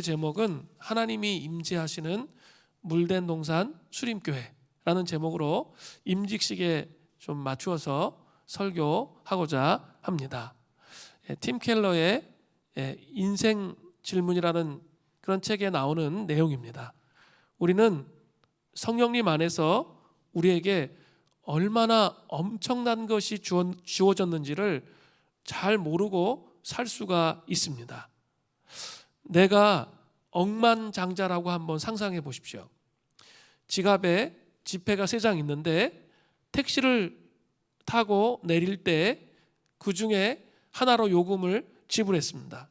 제목은 하나님이 임재하시는 물된 동산 수림교회라는 제목으로 임직식에 좀 맞추어서 설교하고자 합니다. 팀 켈러의 인생 질문이라는 그런 책에 나오는 내용입니다. 우리는 성령님 안에서 우리에게 얼마나 엄청난 것이 주어졌는지를 잘 모르고 살 수가 있습니다. 내가 억만장자라고 한번 상상해 보십시오. 지갑에 지폐가 3장 있는데 택시를 타고 내릴 때 그 중에 하나로 요금을 지불했습니다.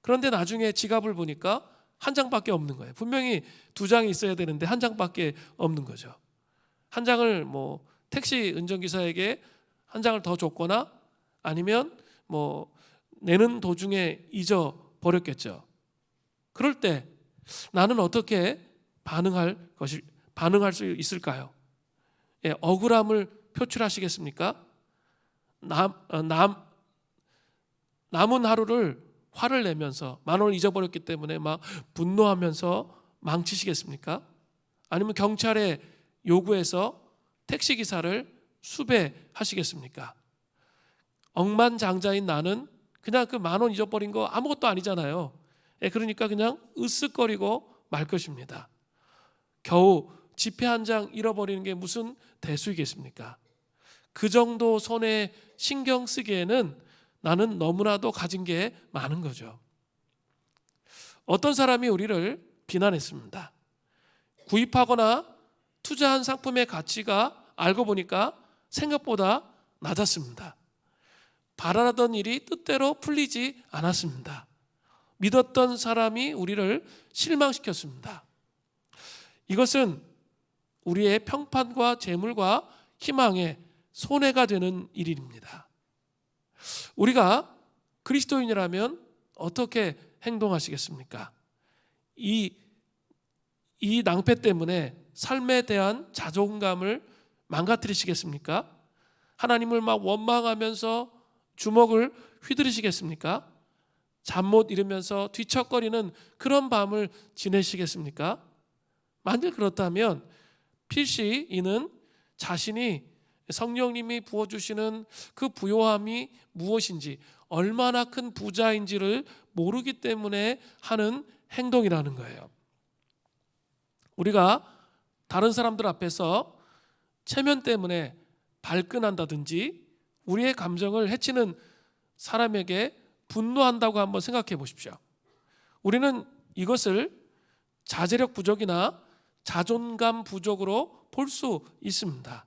그런데 나중에 지갑을 보니까 한 장밖에 없는 거예요. 분명히 2장이 있어야 되는데 한 장밖에 없는 거죠. 한 장을 택시 운전기사에게 한 장을 더 줬거나 아니면 내는 도중에 잊어버렸겠죠. 그럴 때 나는 어떻게 반응할 수 있을까요? 억울함을 표출하시겠습니까? 남은 하루를 화를 내면서 10,000원을 잊어버렸기 때문에 막 분노하면서 망치시겠습니까? 아니면 경찰에 요구해서 택시기사를 수배하시겠습니까? 억만장자인 나는 그냥 그 10,000원 잊어버린 거 아무것도 아니잖아요. 그러니까 그냥 으쓱거리고 말 것입니다. 겨우 지폐 한 장 잃어버리는 게 무슨 대수이겠습니까? 그 정도 손에 신경 쓰기에는 나는 너무나도 가진 게 많은 거죠. 어떤 사람이 우리를 비난했습니다. 구입하거나 투자한 상품의 가치가 알고 보니까 생각보다 낮았습니다. 바라던 일이 뜻대로 풀리지 않았습니다. 믿었던 사람이 우리를 실망시켰습니다. 이것은 우리의 평판과 재물과 희망에 손해가 되는 일입니다. 우리가 그리스도인이라면 어떻게 행동하시겠습니까? 이 낭패 때문에 삶에 대한 자존감을 망가뜨리시겠습니까? 하나님을 막 원망하면서 주먹을 휘두르시겠습니까? 잠 못 이루면서 뒤척거리는 그런 밤을 지내시겠습니까? 만일 그렇다면 필시 이는 자신이 성령님이 부어주시는 그 부요함이 무엇인지, 얼마나 큰 부자인지를 모르기 때문에 하는 행동이라는 거예요. 우리가 다른 사람들 앞에서 체면 때문에 발끈한다든지 우리의 감정을 해치는 사람에게 분노한다고 한번 생각해 보십시오. 우리는 이것을 자제력 부족이나 자존감 부족으로 볼 수 있습니다.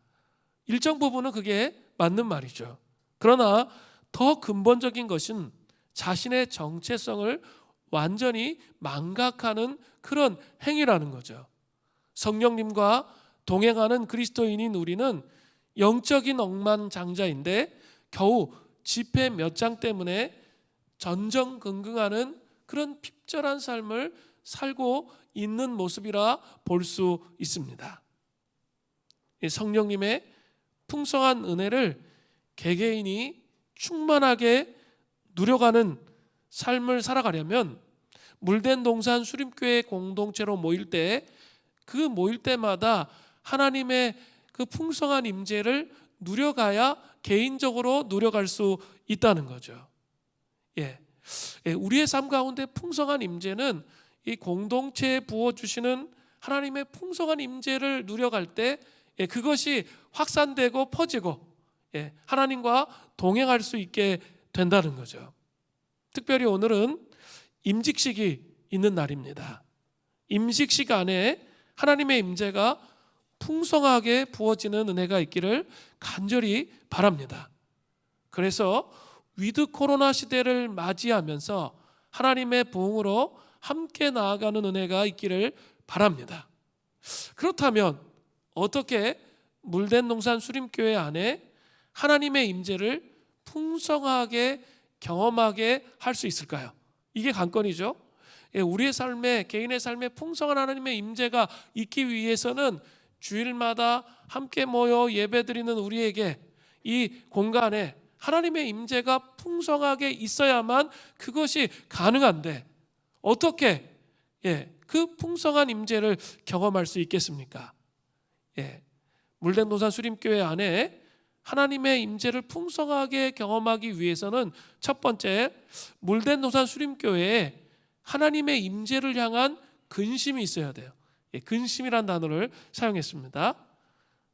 일정 부분은 그게 맞는 말이죠. 그러나 더 근본적인 것은 자신의 정체성을 완전히 망각하는 그런 행위라는 거죠. 성령님과 동행하는 그리스도인인 우리는 영적인 억만장자인데 겨우 지폐 몇 장 때문에 전전긍긍하는 그런 핍절한 삶을 살고 있는 모습이라 볼 수 있습니다. 성령님의 풍성한 은혜를 개개인이 충만하게 누려가는 삶을 살아가려면 물된 동산 수림교회 공동체로 모일 때 그 모일 때마다 하나님의 그 풍성한 임재를 누려가야 개인적으로 누려갈 수 있다는 거죠. 우리의 삶 가운데 풍성한 임재는 이 공동체에 부어주시는 하나님의 풍성한 임재를 누려갈 때 그것이 확산되고 퍼지고 하나님과 동행할 수 있게 된다는 거죠. 특별히 오늘은 임직식이 있는 날입니다. 임직식 안에 하나님의 임재가 풍성하게 부어지는 은혜가 있기를 간절히 바랍니다. 그래서 위드 코로나 시대를 맞이하면서 하나님의 부흥으로 함께 나아가는 은혜가 있기를 바랍니다. 그렇다면 어떻게 물된 동산 수림교회 안에 하나님의 임재를 풍성하게 경험하게 할 수 있을까요? 이게 관건이죠. 우리의 삶에, 개인의 삶에 풍성한 하나님의 임재가 있기 위해서는 주일마다 함께 모여 예배드리는 우리에게 이 공간에 하나님의 임재가 풍성하게 있어야만 그것이 가능한데 어떻게 그 풍성한 임재를 경험할 수 있겠습니까? 물된 노산 수림교회 안에 하나님의 임재를 풍성하게 경험하기 위해서는 첫 번째, 물된 노산 수림교회에 하나님의 임재를 향한 근심이 있어야 돼요. 근심이란 단어를 사용했습니다.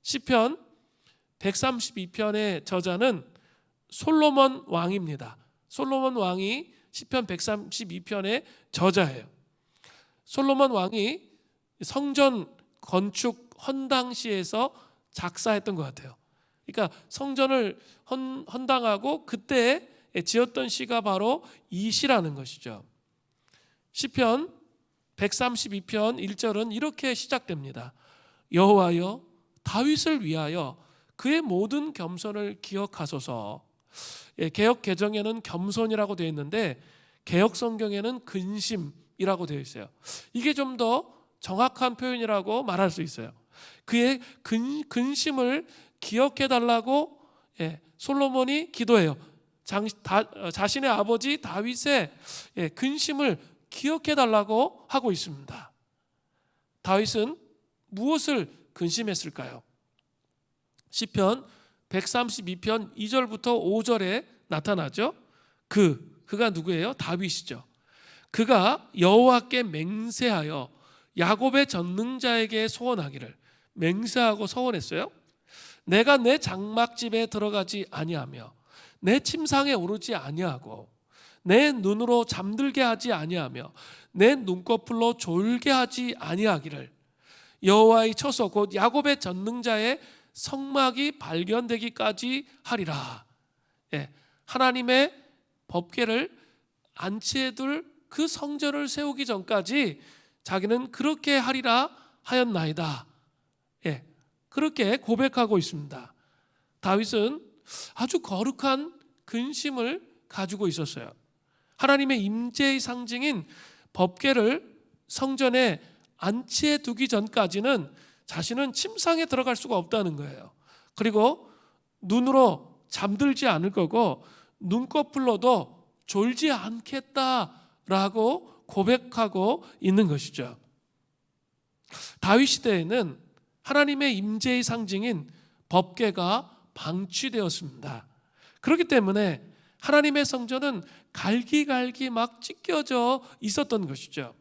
시편 132편의 저자는 솔로몬 왕입니다. 솔로몬 왕이 시편 132편의 저자예요. 솔로몬 왕이 성전 건축 헌당시에서 작사했던 것 같아요. 그러니까 성전을 헌당하고 그때 지었던 시가 바로 이 시라는 것이죠. 시편 132편 1절은 이렇게 시작됩니다. 여호와여 다윗을 위하여 그의 모든 겸손을 기억하소서. 개역 개정에는 겸손이라고 되어 있는데 개역 성경에는 근심이라고 되어 있어요. 이게 좀 더 정확한 표현이라고 말할 수 있어요. 그의 근심을 기억해 달라고 솔로몬이 기도해요. 자신의 아버지 다윗의 근심을 기억해 달라고 하고 있습니다. 다윗은 무엇을 근심했을까요? 시편 132편 2절부터 5절에 나타나죠. 그가 누구예요? 다윗이죠. 그가 여호와께 맹세하여 야곱의 전능자에게 소원하기를, 맹세하고 서원했어요. 내가 내 장막집에 들어가지 아니하며 내 침상에 오르지 아니하고 내 눈으로 잠들게 하지 아니하며 내 눈꺼풀로 졸게 하지 아니하기를, 여호와의 처소 곧 야곱의 전능자의 성막이 발견되기까지 하리라. 하나님의 법궤를 안치해 둘 그 성전을 세우기 전까지 자기는 그렇게 하리라 하였나이다. 그렇게 고백하고 있습니다. 다윗은 아주 거룩한 근심을 가지고 있었어요. 하나님의 임재의 상징인 법궤를 성전에 안치해 두기 전까지는 자신은 침상에 들어갈 수가 없다는 거예요. 그리고 눈으로 잠들지 않을 거고 눈꺼풀로도 졸지 않겠다라고 고백하고 있는 것이죠. 다윗 시대에는 하나님의 임재의 상징인 법궤가 방치되었습니다. 그렇기 때문에 하나님의 성전은 갈기갈기 막 찢겨져 있었던 것이죠.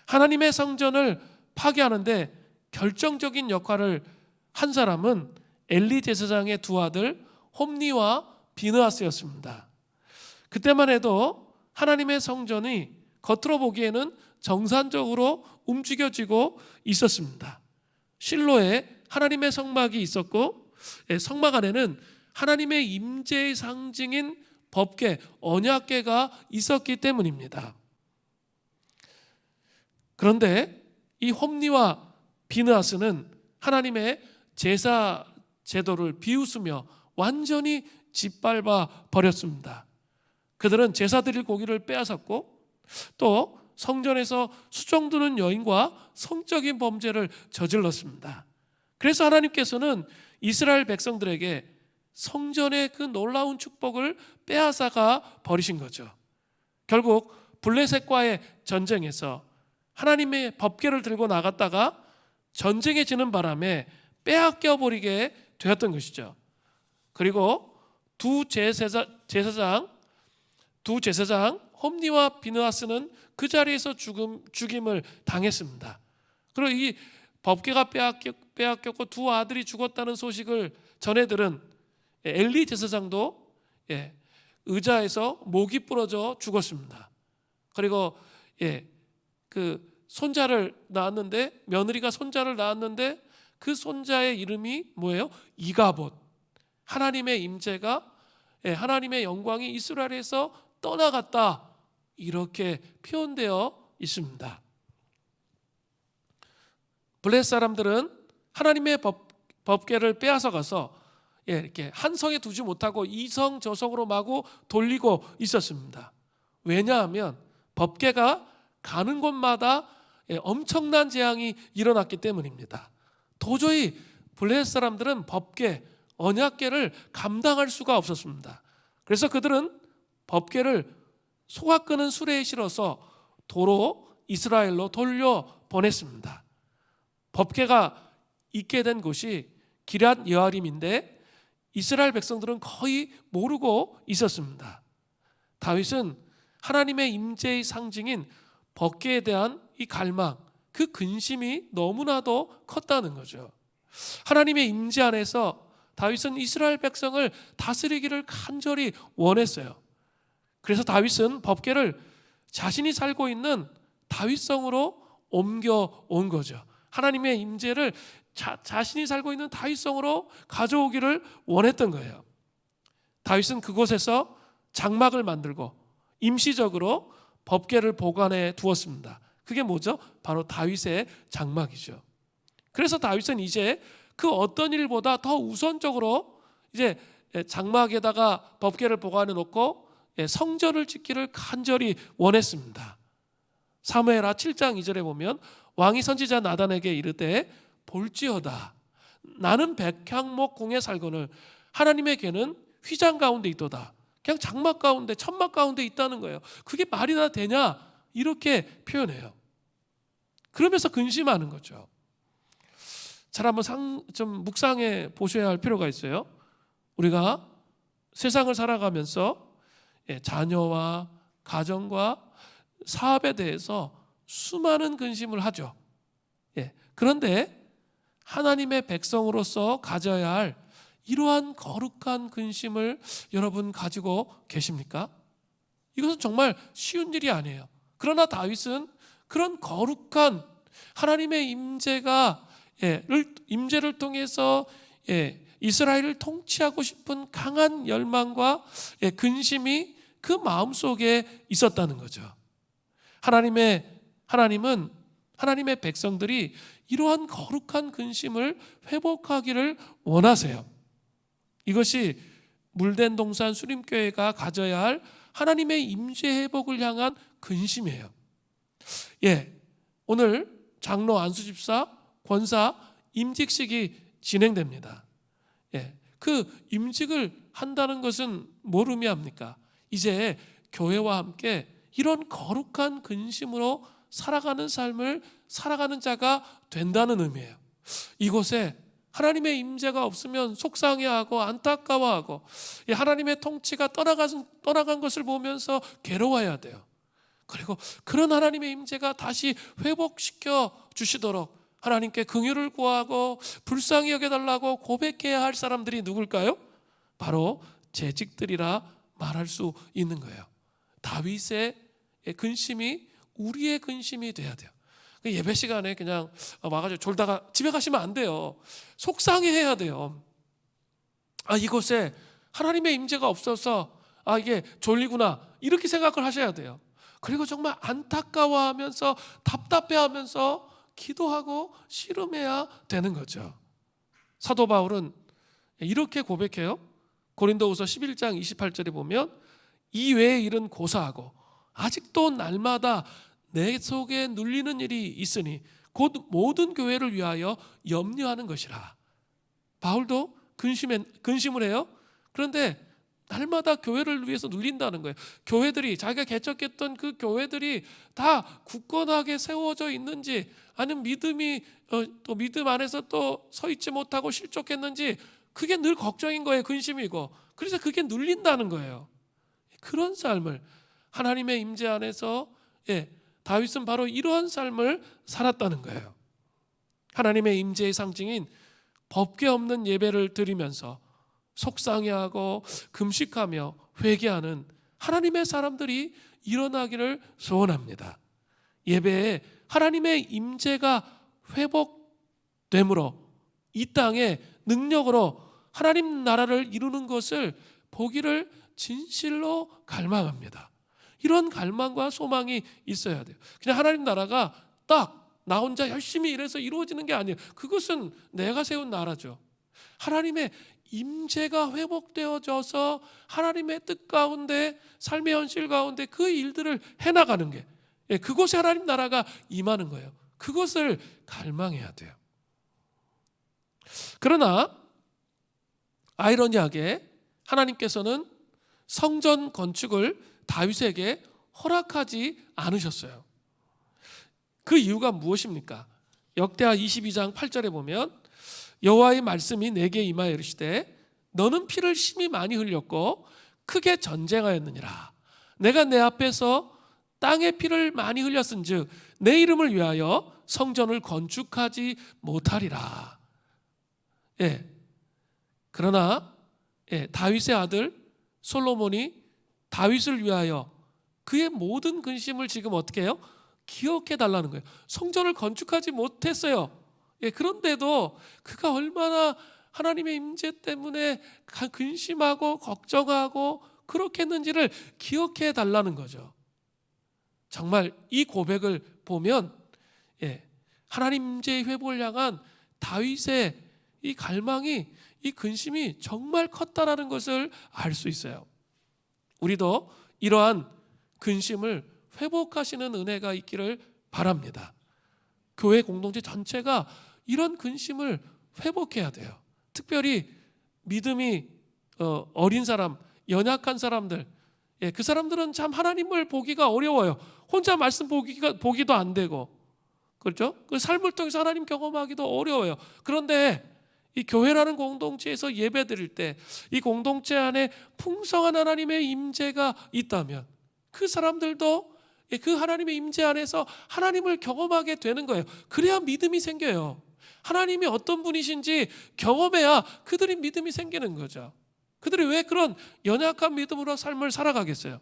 하나님의 성전을 파괴하는데 결정적인 역할을 한 사람은 엘리 제사장의 두 아들 홈니와 비느하스였습니다. 그때만 해도 하나님의 성전이 겉으로 보기에는 정상적으로 움직여지고 있었습니다. 실로에 하나님의 성막이 있었고 성막 안에는 하나님의 임재의 상징인 법궤, 언약궤가 있었기 때문입니다. 그런데 이 홈니와 비느하스는 하나님의 제사 제도를 비웃으며 완전히 짓밟아 버렸습니다. 그들은 제사 드릴 고기를 빼앗았고 또 성전에서 수종드는 여인과 성적인 범죄를 저질렀습니다. 그래서 하나님께서는 이스라엘 백성들에게 성전의 그 놀라운 축복을 빼앗아가 버리신 거죠. 결국 블레셋과의 전쟁에서 하나님의 법궤를 들고 나갔다가 전쟁에 지는 바람에 빼앗겨 버리게 되었던 것이죠. 그리고 두 제사장 홈니와 비느하스는 그 자리에서 죽임을 당했습니다. 그리고 이 법궤가 빼앗겼고 두 아들이 죽었다는 소식을 전해 들은 엘리 제사장도 의자에서 목이 부러져 죽었습니다. 그리고 그 손자를 낳았는데, 며느리가 손자를 낳았는데 그 손자의 이름이 뭐예요? 이가봇. 하나님의 임재가, 하나님의 영광이 이스라엘에서 떠나갔다, 이렇게 표현되어 있습니다. 블레셋 사람들은 하나님의 법궤를 빼앗아 가서 이렇게 한 성에 두지 못하고 이성 저성으로 마구 돌리고 있었습니다. 왜냐하면 법궤가 가는 곳마다 엄청난 재앙이 일어났기 때문입니다. 도저히 블레셋 사람들은 법궤, 언약궤를 감당할 수가 없었습니다. 그래서 그들은 법궤를 소가 끄는 수레에 실어서 도로 이스라엘로 돌려보냈습니다. 법궤가 있게 된 곳이 기럇 여아림인데 이스라엘 백성들은 거의 모르고 있었습니다. 다윗은 하나님의 임재의 상징인 법궤에 대한 이 갈망, 그 근심이 너무나도 컸다는 거죠. 하나님의 임재 안에서 다윗은 이스라엘 백성을 다스리기를 간절히 원했어요. 그래서 다윗은 법궤를 자신이 살고 있는 다윗성으로 옮겨온 거죠. 하나님의 임재를 자신이 살고 있는 다윗성으로 가져오기를 원했던 거예요. 다윗은 그곳에서 장막을 만들고 임시적으로 법궤를 보관해 두었습니다. 그게 뭐죠? 바로 다윗의 장막이죠. 그래서 다윗은 이제 그 어떤 일보다 더 우선적으로 이제 장막에다가 법궤를 보관해 놓고 성전을 짓기를 간절히 원했습니다. 사무엘하 7장 2절에 보면 왕이 선지자 나단에게 이르되 볼지어다 나는 백향목 궁에 살거늘 하나님의 궤는 휘장 가운데 있도다. 그냥 장막 가운데 천막 가운데 있다는 거예요. 그게 말이나 되냐 이렇게 표현해요. 그러면서 근심하는 거죠. 잘 한번 좀 묵상해 보셔야 할 필요가 있어요. 우리가 세상을 살아가면서 자녀와 가정과 사업에 대해서 수많은 근심을 하죠. 그런데 하나님의 백성으로서 가져야 할 이러한 거룩한 근심을 여러분 가지고 계십니까? 이것은 정말 쉬운 일이 아니에요. 그러나 다윗은 그런 거룩한 하나님의 임재를 통해서 이스라엘을 통치하고 싶은 강한 열망과 근심이 그 마음속에 있었다는 거죠. 하나님은 하나님의 백성들이 이러한 거룩한 근심을 회복하기를 원하세요. 이것이 물된 동산 수림교회가 가져야 할 하나님의 임재 회복을 향한 근심이에요. 오늘 장로 안수집사 권사 임직식이 진행됩니다. 그 임직을 한다는 것은 뭘 의미합니까? 이제 교회와 함께 이런 거룩한 근심으로 살아가는 삶을 살아가는 자가 된다는 의미예요. 이곳에 하나님의 임재가 없으면 속상해하고 안타까워하고 하나님의 통치가 떠나간 것을 보면서 괴로워해야 돼요. 그리고 그런 하나님의 임재가 다시 회복시켜 주시도록 하나님께 긍휼을 구하고 불쌍히 여겨달라고 고백해야 할 사람들이 누굴까요? 바로 재직들이라 말할 수 있는 거예요. 다윗의 근심이 우리의 근심이 돼야 돼요. 예배 시간에 그냥 와가지고 졸다가 집에 가시면 안 돼요. 속상해해야 돼요. 이곳에 하나님의 임재가 없어서 이게 졸리구나 이렇게 생각을 하셔야 돼요. 그리고 정말 안타까워하면서 답답해하면서 기도하고 씨름해야 되는 거죠. 사도 바울은 이렇게 고백해요. 고린도후서 11장 28절에 보면 이 외의 일은 고사하고 아직도 날마다 내 속에 눌리는 일이 있으니 곧 모든 교회를 위하여 염려하는 것이라. 바울도 근심을 해요. 그런데 날마다 교회를 위해서 눌린다는 거예요. 교회들이 자기가 개척했던 그 교회들이 다 굳건하게 세워져 있는지 아니면 또 믿음 안에서 또 서 있지 못하고 실족했는지 그게 늘 걱정인 거예요. 근심이고. 그래서 그게 눌린다는 거예요. 그런 삶을 하나님의 임재 안에서 다윗은 바로 이러한 삶을 살았다는 거예요. 하나님의 임재의 상징인 법궤 없는 예배를 드리면서 속상해하고 금식하며 회개하는 하나님의 사람들이 일어나기를 소원합니다. 예배에 하나님의 임재가 회복됨으로 이 땅에 능력으로 하나님 나라를 이루는 것을 보기를 진실로 갈망합니다. 이런 갈망과 소망이 있어야 돼요. 그냥 하나님 나라가 딱 나 혼자 열심히 일해서 이루어지는 게 아니에요. 그것은 내가 세운 나라죠. 하나님의 임재가 회복되어져서 하나님의 뜻 가운데 삶의 현실 가운데 그 일들을 해나가는 게 그곳에 하나님 나라가 임하는 거예요. 그것을 갈망해야 돼요. 그러나 아이러니하게 하나님께서는 성전 건축을 다윗에게 허락하지 않으셨어요. 그 이유가 무엇입니까? 역대하 22장 8절에 보면 여호와의 말씀이 내게 임하여 이르시되 너는 피를 심히 많이 흘렸고 크게 전쟁하였느니라. 내가 내 앞에서 땅에 피를 많이 흘렸은즉 내 이름을 위하여 성전을 건축하지 못하리라. 그러나 다윗의 아들 솔로몬이 다윗을 위하여 그의 모든 근심을 지금 어떻게 해요? 기억해 달라는 거예요. 성전을 건축하지 못했어요. 그런데도 그가 얼마나 하나님의 임재 때문에 근심하고 걱정하고 그렇게 했는지를 기억해 달라는 거죠. 정말 이 고백을 보면 하나님 임재의 회복을 향한 다윗의 이 갈망이, 이 근심이 정말 컸다라는 것을 알 수 있어요. 우리도 이러한 근심을 회복하시는 은혜가 있기를 바랍니다. 교회 공동체 전체가 이런 근심을 회복해야 돼요. 특별히 믿음이 어린 사람, 연약한 사람들, 그 사람들은 참 하나님을 보기가 어려워요. 혼자 말씀 보기도 안 되고, 그렇죠? 그 삶을 통해서 하나님 경험하기도 어려워요. 그런데 이 교회라는 공동체에서 예배 드릴 때 이 공동체 안에 풍성한 하나님의 임재가 있다면 그 사람들도 그 하나님의 임재 안에서 하나님을 경험하게 되는 거예요. 그래야 믿음이 생겨요. 하나님이 어떤 분이신지 경험해야 그들이 믿음이 생기는 거죠. 그들이 왜 그런 연약한 믿음으로 삶을 살아가겠어요?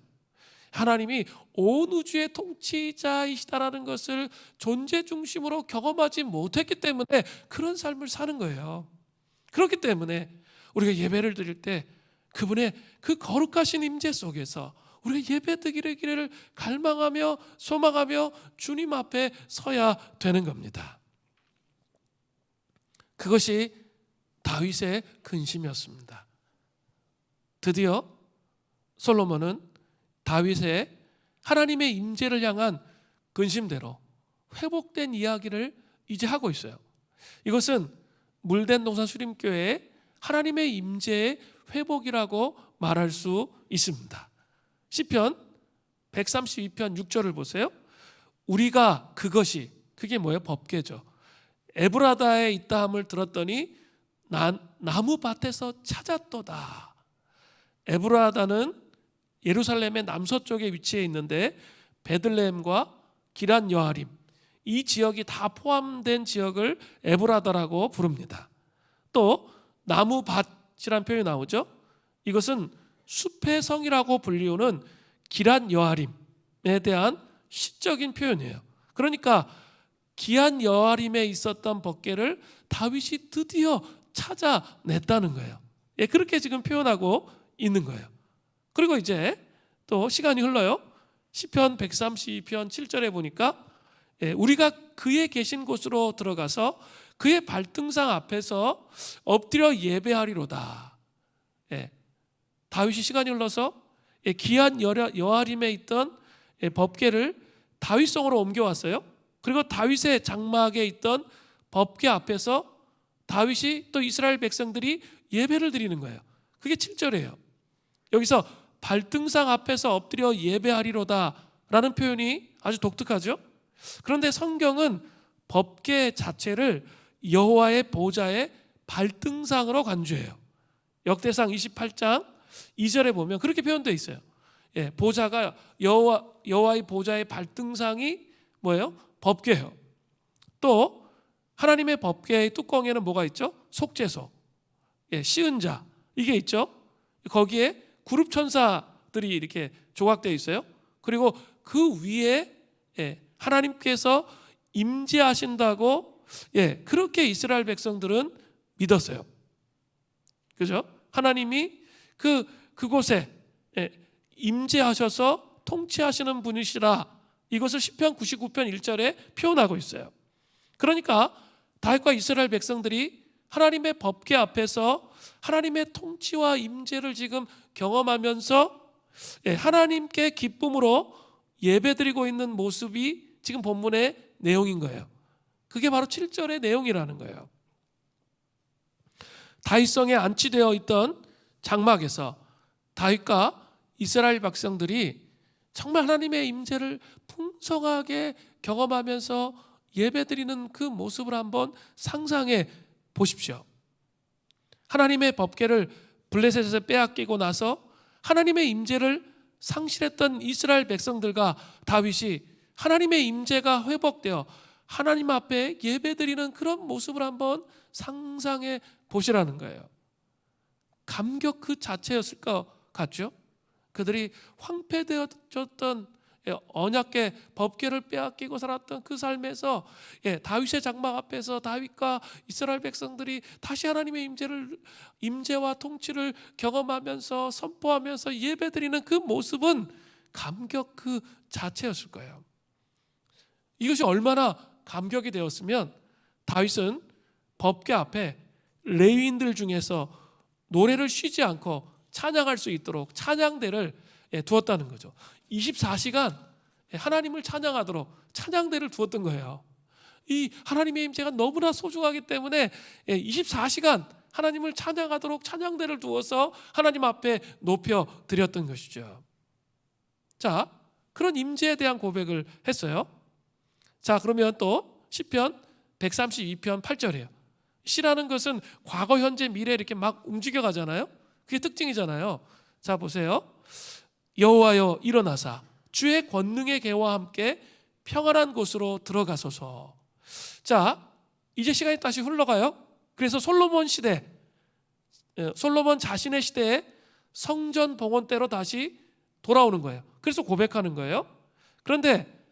하나님이 온 우주의 통치자이시다라는 것을 존재 중심으로 경험하지 못했기 때문에 그런 삶을 사는 거예요. 그렇기 때문에 우리가 예배를 드릴 때 그분의 그 거룩하신 임재 속에서 우리가 예배 드리기를 갈망하며 소망하며 주님 앞에 서야 되는 겁니다. 그것이 다윗의 근심이었습니다. 드디어 솔로몬은 다윗의 하나님의 임재를 향한 근심대로 회복된 이야기를 이제 하고 있어요. 이것은 물된 동산 수림교회의 하나님의 임재의 회복이라고 말할 수 있습니다. 시편 132편 6절을 보세요. 우리가 그게 뭐예요? 법궤죠. 에브라다에 있다함을 들었더니 나무 밭에서 찾았도다. 에브라다는 예루살렘의 남서쪽에 위치해 있는데 베들레헴과 기란 여아림 이 지역이 다 포함된 지역을 에브라다라고 부릅니다. 또 나무밭이라는 표현이 나오죠. 이것은 숲의 성이라고 불리우는 기란 여아림에 대한 시적인 표현이에요. 그러니까 기란 여아림에 있었던 법궤를 다윗이 드디어 찾아냈다는 거예요. 그렇게 지금 표현하고 있는 거예요. 그리고 이제 또 시간이 흘러요. 시편 132편 7절에 보니까 우리가 그의 계신 곳으로 들어가서 그의 발등상 앞에서 엎드려 예배하리로다. 다윗이 시간이 흘러서 기한 여아림에 있던 법궤를 다윗성으로 옮겨왔어요. 그리고 다윗의 장막에 있던 법궤 앞에서 다윗이 또 이스라엘 백성들이 예배를 드리는 거예요. 그게 7절이에요. 여기서 발등상 앞에서 엎드려 예배하리로다 라는 표현이 아주 독특하죠. 그런데 성경은 법궤 자체를 여호와의 보좌의 발등상으로 간주해요. 역대상 28장 2절에 보면 그렇게 표현되어 있어요. 보좌가 여호와의 보좌의 발등상이 뭐예요? 법궤예요. 또 하나님의 법궤의 뚜껑에는 뭐가 있죠? 속죄소, 시은 자 이게 있죠. 거기에 그룹 천사들이 이렇게 조각되어 있어요. 그리고 그 위에 하나님께서 임재하신다고 그렇게 이스라엘 백성들은 믿었어요. 그죠? 하나님이 그곳에 임재하셔서 통치하시는 분이시라. 이것을 시편 99편 1절에 표현하고 있어요. 그러니까 다윗과 이스라엘 백성들이 하나님의 법궤 앞에서 하나님의 통치와 임재를 지금 경험하면서 하나님께 기쁨으로 예배드리고 있는 모습이 지금 본문의 내용인 거예요. 그게 바로 7절의 내용이라는 거예요. 다윗성에 안치되어 있던 장막에서 다윗과 이스라엘 백성들이 정말 하나님의 임재를 풍성하게 경험하면서 예배드리는 그 모습을 한번 상상해 보십시오. 하나님의 법궤를 블레셋에서 빼앗기고 나서 하나님의 임재를 상실했던 이스라엘 백성들과 다윗이 하나님의 임재가 회복되어 하나님 앞에 예배드리는 그런 모습을 한번 상상해 보시라는 거예요. 감격 그 자체였을 것 같죠? 그들이 황폐되어졌던 언약궤 법궤를 빼앗기고 살았던 그 삶에서 다윗의 장막 앞에서 다윗과 이스라엘 백성들이 다시 하나님의 임재와 통치를 경험하면서 선포하면서 예배드리는 그 모습은 감격 그 자체였을 거예요. 이것이 얼마나 감격이 되었으면 다윗은 법궤 앞에 레위인들 중에서 노래를 쉬지 않고 찬양할 수 있도록 찬양대를 두었다는 거죠. 24시간 하나님을 찬양하도록 찬양대를 두었던 거예요. 이 하나님의 임재가 너무나 소중하기 때문에 24시간 하나님을 찬양하도록 찬양대를 두어서 하나님 앞에 높여 드렸던 것이죠. 자, 그런 임재에 대한 고백을 했어요. 자, 그러면 또 시편 132편 8절이에요. 시라는 것은 과거, 현재, 미래 이렇게 막 움직여 가잖아요. 그게 특징이잖아요. 자, 보세요. 여호와여 일어나사 주의 권능의 개와 함께 평안한 곳으로 들어가소서. 자, 이제 시간이 다시 흘러가요. 그래서 솔로몬 시대, 솔로몬 자신의 시대에 성전 봉헌 때로 다시 돌아오는 거예요. 그래서 고백하는 거예요. 그런데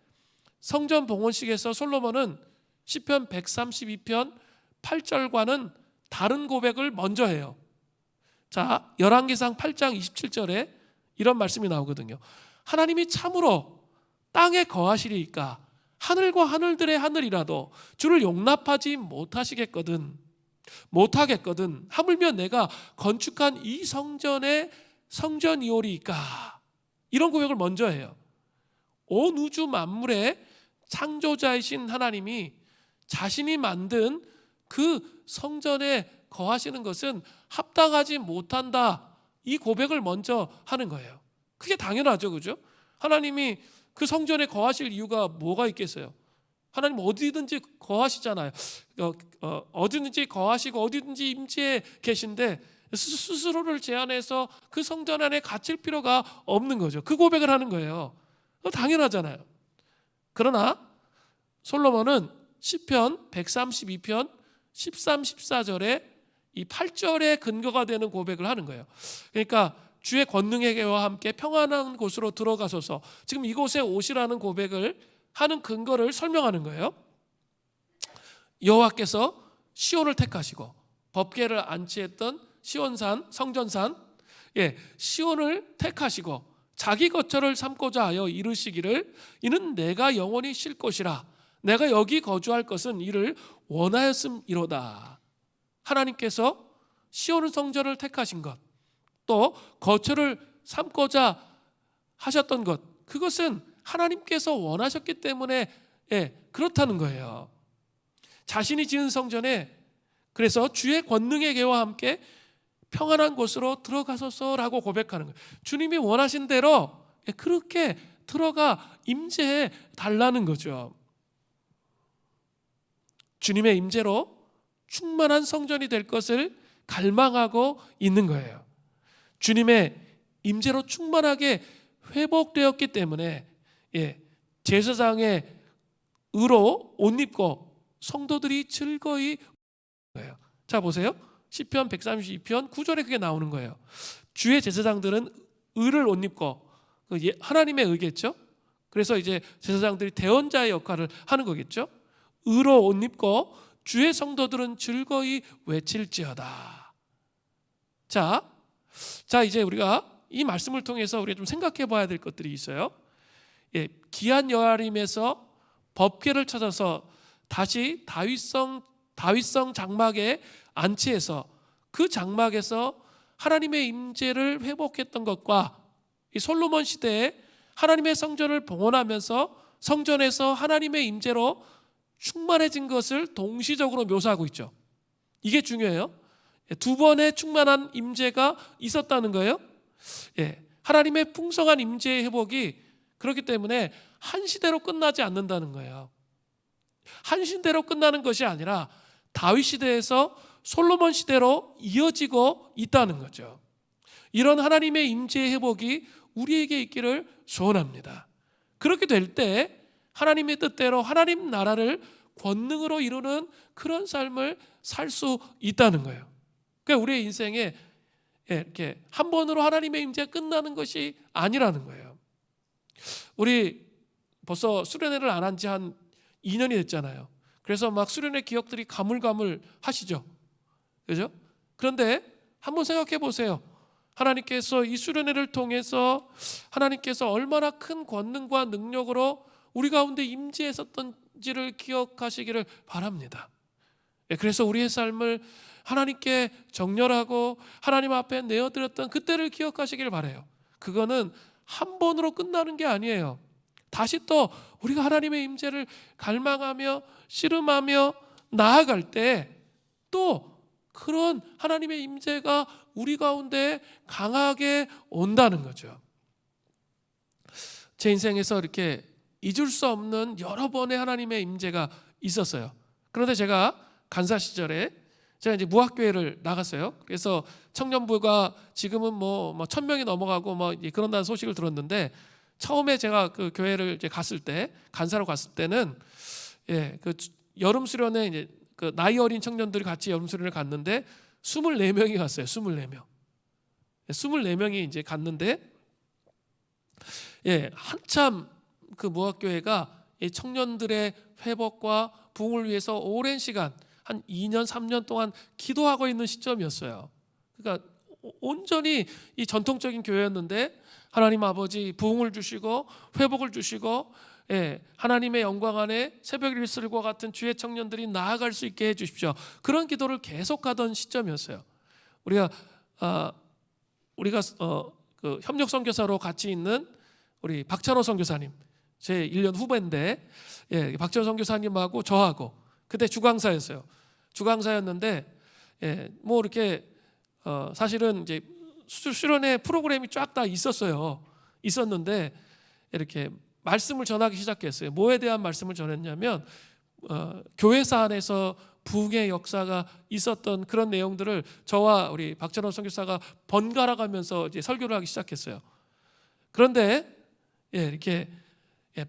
성전 봉헌식에서 솔로몬은 시편 132편 8절과는 다른 고백을 먼저 해요. 자, 열왕기상 8장 27절에 이런 말씀이 나오거든요. 하나님이 참으로 땅에 거하시리이까 하늘과 하늘들의 하늘이라도 주를 용납하지 못하겠거든 하물며 내가 건축한 이 성전의 성전이오리이까. 이런 고백을 먼저 해요. 온 우주 만물의 창조자이신 하나님이 자신이 만든 그 성전에 거하시는 것은 합당하지 못한다. 이 고백을 먼저 하는 거예요. 그게 당연하죠, 그죠? 하나님이 그 성전에 거하실 이유가 뭐가 있겠어요? 하나님 어디든지 거하시잖아요. 어디든지 거하시고 어디든지 임재에 계신데 스스로를 제한해서 그 성전 안에 갇힐 필요가 없는 거죠. 그 고백을 하는 거예요. 당연하잖아요. 그러나 솔로몬은 시편 132편 13, 14절에 이 8절의 근거가 되는 고백을 하는 거예요. 그러니까 주의 권능의 개와 함께 평안한 곳으로 들어가소서. 지금 이곳에 오시라는 고백을 하는 근거를 설명하는 거예요. 여호와께서 시온을 택하시고 법궤를 안치했던 시온산, 성전산, 시온을 택하시고 자기 거처를 삼고자 하여 이르시기를 이는 내가 영원히 쉴 곳이라 내가 여기 거주할 것은 이를 원하였음이로다. 하나님께서 시온 성전을 택하신 것, 또 거처를 삼고자 하셨던 것, 그것은 하나님께서 원하셨기 때문에 그렇다는 거예요. 자신이 지은 성전에 그래서 주의 권능의 개와 함께 평안한 곳으로 들어가소서라고 고백하는 거예요. 주님이 원하신 대로 그렇게 들어가 임재해 달라는 거죠. 주님의 임재로 충만한 성전이 될 것을 갈망하고 있는 거예요. 주님의 임재로 충만하게 회복되었기 때문에 제사장의 의로 옷 입고 성도들이 즐거이 거예요. 자, 보세요. 시편 132편 9절에 그게 나오는 거예요. 주의 제사장들은 의를 옷 입고, 하나님의 의겠죠. 그래서 이제 제사장들이 대언자의 역할을 하는 거겠죠. 의로 옷 입고 주의 성도들은 즐거이 외칠지어다. 자, 이제 우리가 이 말씀을 통해서 우리가 좀 생각해 봐야 될 것들이 있어요. 기한 여아림에서 법궤를 찾아서 다시 다윗성 장막에 안치해서 그 장막에서 하나님의 임재를 회복했던 것과 이 솔로몬 시대에 하나님의 성전을 봉헌하면서 성전에서 하나님의 임재로 충만해진 것을 동시적으로 묘사하고 있죠. 이게 중요해요. 두 번의 충만한 임재가 있었다는 거예요. 하나님의 풍성한 임재의 회복이 그렇기 때문에 한 시대로 끝나지 않는다는 거예요. 한 시대로 끝나는 것이 아니라 다윗 시대에서 솔로몬 시대로 이어지고 있다는 거죠. 이런 하나님의 임재의 회복이 우리에게 있기를 소원합니다. 그렇게 될 때 하나님의 뜻대로 하나님 나라를 권능으로 이루는 그런 삶을 살 수 있다는 거예요. 그러니까 우리의 인생에 이렇게 한 번으로 하나님의 임재가 끝나는 것이 아니라는 거예요. 우리 벌써 수련회를 안 한 지 한 2년이 됐잖아요. 그래서 막 수련회 기억들이 가물가물 하시죠. 그죠? 그런데 한번 생각해 보세요. 하나님께서 이 수련회를 통해서 하나님께서 얼마나 큰 권능과 능력으로 우리 가운데 임재했었던지를 기억하시기를 바랍니다. 그래서 우리의 삶을 하나님께 정렬하고 하나님 앞에 내어드렸던 그때를 기억하시길 바라요. 그거는 한 번으로 끝나는 게 아니에요. 다시 또 우리가 하나님의 임재를 갈망하며 씨름하며 나아갈 때 또 그런 하나님의 임재가 우리 가운데 강하게 온다는 거죠. 제 인생에서 이렇게 잊을 수 없는 여러 번의 하나님의 임재가 있었어요. 그런데 제가 간사 시절에 제가 이제 무학교회를 나갔어요. 그래서 청년부가 지금은 뭐 1,000명이 넘어가고 뭐 그런다는 소식을 들었는데, 처음에 제가 그 교회를 이제 갔을 때, 간사로 갔을 때는 그 여름 수련회 이제 그 나이 어린 청년들이 같이 여름 수련을 갔는데 24명이 갔어요. 24명. 24명이 이제 갔는데 한참 그 무학교회가 청년들의 회복과 부흥을 위해서 오랜 시간 한 2년 3년 동안 기도하고 있는 시점이었어요. 그러니까 온전히 이 전통적인 교회였는데 하나님 아버지 부흥을 주시고 회복을 주시고 하나님의 영광 안에 새벽 일슬과 같은 주의 청년들이 나아갈 수 있게 해주십시오. 그런 기도를 계속하던 시점이었어요. 우리가 그 협력 선교사로 같이 있는 우리 박찬호 선교사님, 제 1년 후배인데 박찬호 선교사님하고 저하고 그때 주강사였어요. 주강사였는데 뭐 이렇게 사실은 이제 수련회 프로그램이 쫙 다 있었는데 이렇게 말씀을 전하기 시작했어요. 뭐에 대한 말씀을 전했냐면 교회사 안에서 부흥의 역사가 있었던 그런 내용들을 저와 우리 박찬호 선교사가 번갈아 가면서 이제 설교를 하기 시작했어요. 그런데 이렇게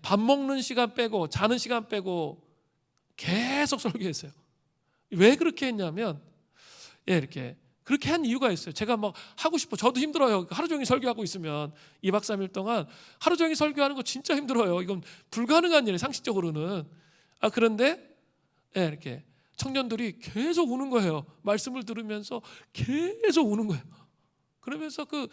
밥 먹는 시간 빼고 자는 시간 빼고 계속 설교했어요. 왜 그렇게 했냐면 이렇게 그렇게 한 이유가 있어요. 제가 막 하고 싶어. 저도 힘들어요. 하루 종일 설교하고 있으면 2박 3일 동안 하루 종일 설교하는 거 진짜 힘들어요. 이건 불가능한 일이에요. 상식적으로는. 그런데 이렇게 청년들이 계속 우는 거예요. 말씀을 들으면서 계속 우는 거예요. 그러면서 그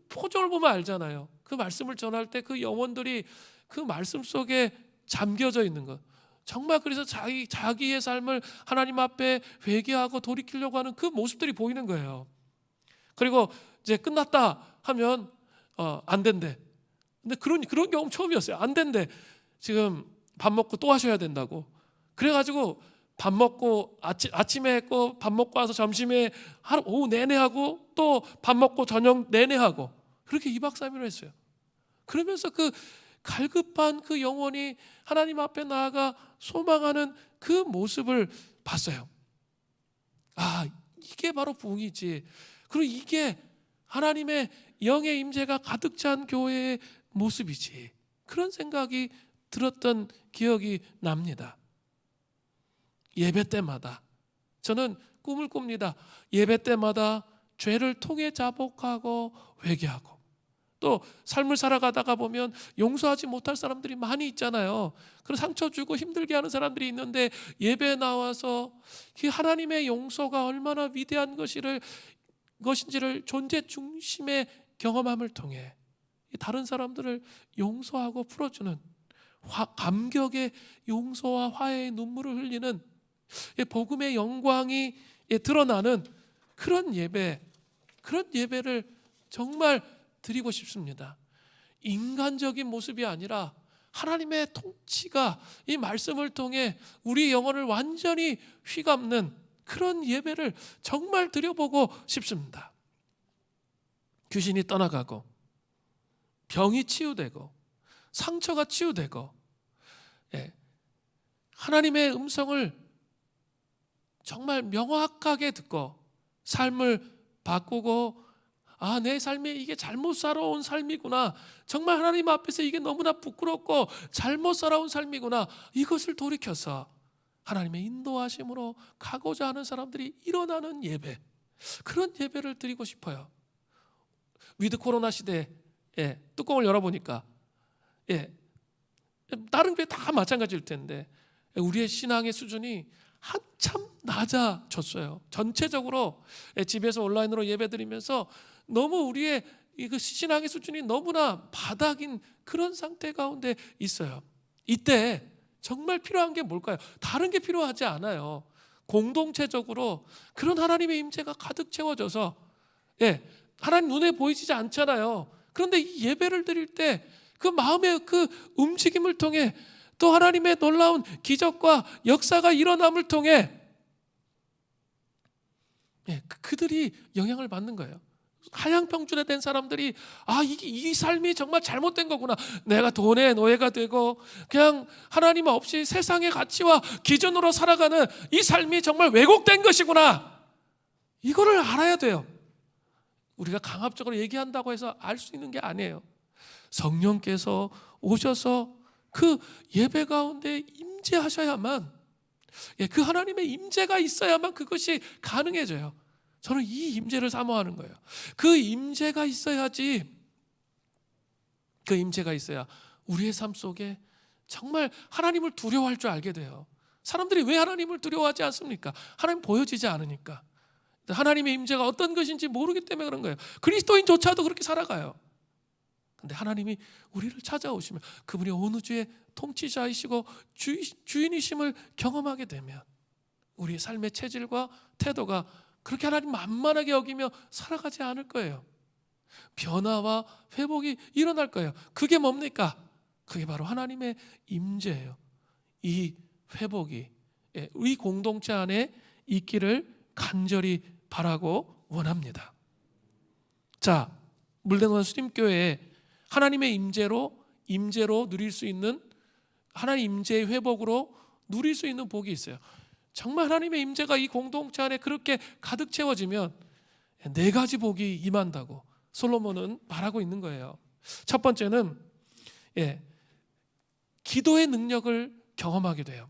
표정을 보면 알잖아요. 그 말씀을 전할 때 그 영혼들이 그 말씀 속에 잠겨져 있는 것. 정말 그래서 자기의 삶을 하나님 앞에 회개하고 돌이키려고 하는 그 모습들이 보이는 거예요. 그리고 이제 끝났다 하면 안 된대. 근데 그런 경험 처음이었어요. 안 된대. 지금 밥 먹고 또 하셔야 된다고. 그래가지고 밥 먹고 아침에 했고 밥 먹고 와서 점심에 오후 내내 하고 또 밥 먹고 저녁 내내 하고 그렇게 2박 3일을 했어요. 그러면서 그 갈급한 그 영혼이 하나님 앞에 나아가 소망하는 그 모습을 봤어요. 이게 바로 부흥이지. 그리고 이게 하나님의 영의 임재가 가득 찬 교회의 모습이지. 그런 생각이 들었던 기억이 납니다. 예배 때마다 저는 꿈을 꿉니다. 예배 때마다 죄를 통해 자복하고 회개하고, 또 삶을 살아가다가 보면 용서하지 못할 사람들이 많이 있잖아요. 그런 상처 주고 힘들게 하는 사람들이 있는데 예배에 나와서 하나님의 용서가 얼마나 위대한 것인지를 존재 중심의 경험함을 통해 다른 사람들을 용서하고 풀어주는 감격의 용서와 화해의 눈물을 흘리는 복음의 영광이 드러나는 그런 예배를 정말 드리고 싶습니다. 인간적인 모습이 아니라 하나님의 통치가 이 말씀을 통해 우리 영혼을 완전히 휘감는 그런 예배를 정말 드려보고 싶습니다. 귀신이 떠나가고 병이 치유되고 상처가 치유되고, 예, 하나님의 음성을 정말 명확하게 듣고 삶을 바꾸고, 내 삶에 이게 잘못 살아온 삶이구나, 정말 하나님 앞에서 이게 너무나 부끄럽고 잘못 살아온 삶이구나, 이것을 돌이켜서 하나님의 인도하심으로 가고자 하는 사람들이 일어나는 예배, 그런 예배를 드리고 싶어요. 위드 코로나 시대에 뚜껑을 열어보니까 다른 교회 다 마찬가지일 텐데 우리의 신앙의 수준이 한참 낮아졌어요. 전체적으로 집에서 온라인으로 예배드리면서 너무 우리의 그 신앙의 수준이 너무나 바닥인 그런 상태 가운데 있어요. 이때 정말 필요한 게 뭘까요? 다른 게 필요하지 않아요. 공동체적으로 그런 하나님의 임재가 가득 채워져서, 하나님 눈에 보이지 않잖아요. 그런데 이 예배를 드릴 때 그 마음의 그 움직임을 통해 또 하나님의 놀라운 기적과 역사가 일어남을 통해 그들이 영향을 받는 거예요. 하향평준에 된 사람들이 이 삶이 정말 잘못된 거구나, 내가 돈의 노예가 되고 그냥 하나님 없이 세상의 가치와 기준으로 살아가는 이 삶이 정말 왜곡된 것이구나, 이거를 알아야 돼요. 우리가 강압적으로 얘기한다고 해서 알 수 있는 게 아니에요. 성령께서 오셔서 그 예배 가운데 임재하셔야만, 그 하나님의 임재가 있어야만 그것이 가능해져요. 저는 이 임재를 사모하는 거예요. 그 임재가 있어야지, 그 임재가 있어야 우리의 삶 속에 정말 하나님을 두려워할 줄 알게 돼요. 사람들이 왜 하나님을 두려워하지 않습니까? 하나님 보여지지 않으니까. 하나님의 임재가 어떤 것인지 모르기 때문에 그런 거예요. 그리스도인조차도 그렇게 살아가요. 근데 하나님이 우리를 찾아오시면 그분이 온 우주의 통치자이시고 주인이심을 경험하게 되면 우리의 삶의 체질과 태도가 그렇게 하나님 만만하게 여기며 살아가지 않을 거예요. 변화와 회복이 일어날 거예요. 그게 뭡니까? 그게 바로 하나님의 임재예요. 이 회복이 우리 공동체 안에 있기를 간절히 바라고 원합니다. 자, 물대노원 수림교회에 하나님의 임재로 누릴 수 있는, 하나님 임재의 회복으로 누릴 수 있는 복이 있어요. 정말 하나님의 임재가 이 공동체 안에 그렇게 가득 채워지면 4가지 복이 임한다고 솔로몬은 말하고 있는 거예요. 첫 번째는 기도의 능력을 경험하게 돼요.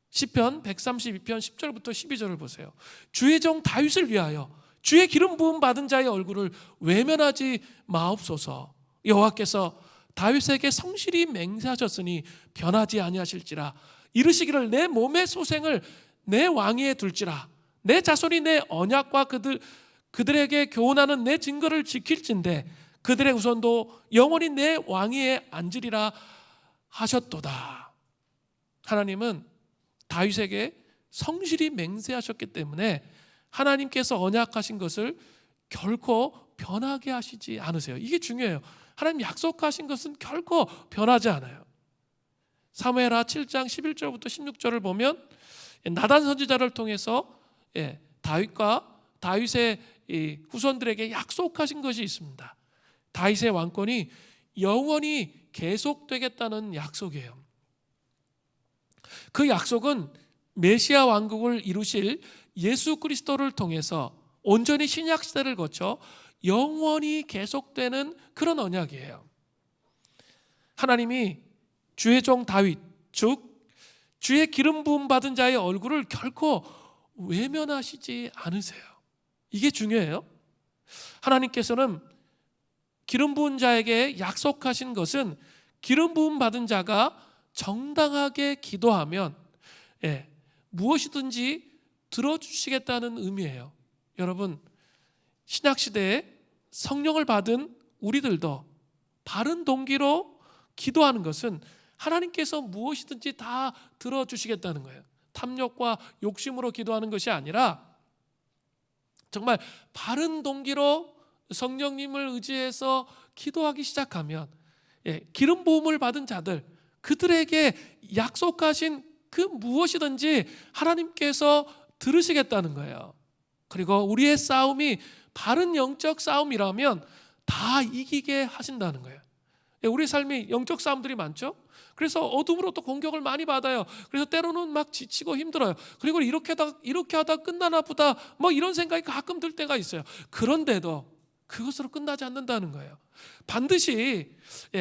시편 132편 10절부터 12절을 보세요. 주의 종 다윗을 위하여 주의 기름 부음 받은 자의 얼굴을 외면하지 마옵소서. 여호와께서 다윗에게 성실히 맹세하셨으니 변하지 아니하실지라. 이르시기를 내 몸의 소생을 내 왕위에 둘지라. 내 자손이 내 언약과 그들에게 교훈하는 내 증거를 지킬진대 그들의 후손도 영원히 내 왕위에 앉으리라 하셨도다. 하나님은 다윗에게 성실히 맹세하셨기 때문에 하나님께서 언약하신 것을 결코 변하게 하시지 않으세요. 이게 중요해요. 하나님 약속하신 것은 결코 변하지 않아요. 사무엘하 7장 11절부터 16절을 보면 나단 선지자를 통해서 다윗과 다윗의 후손들에게 약속하신 것이 있습니다. 다윗의 왕권이 영원히 계속되겠다는 약속이에요. 그 약속은 메시아 왕국을 이루실 예수 그리스도를 통해서 온전히 신약 시대를 거쳐 영원히 계속되는 그런 언약이에요. 하나님이 주의 종 다윗, 즉 주의 기름 부음 받은 자의 얼굴을 결코 외면하시지 않으세요. 이게 중요해요. 하나님께서는 기름 부은 자에게 약속하신 것은 기름 부음 받은 자가 정당하게 기도하면 무엇이든지 들어주시겠다는 의미예요. 여러분, 신약시대에 성령을 받은 우리들도 바른 동기로 기도하는 것은 하나님께서 무엇이든지 다 들어주시겠다는 거예요. 탐욕과 욕심으로 기도하는 것이 아니라 정말 바른 동기로 성령님을 의지해서 기도하기 시작하면 기름 부음을 받은 자들, 그들에게 약속하신 그 무엇이든지 하나님께서 들으시겠다는 거예요. 그리고 우리의 싸움이 바른 영적 싸움이라면 다 이기게 하신다는 거예요. 우리 삶이 영적 싸움들이 많죠. 그래서 어둠으로부터 공격을 많이 받아요. 그래서 때로는 막 지치고 힘들어요. 그리고 이렇게 하다 끝나나 보다 뭐 이런 생각이 가끔 들 때가 있어요. 그런데도 그것으로 끝나지 않는다는 거예요. 반드시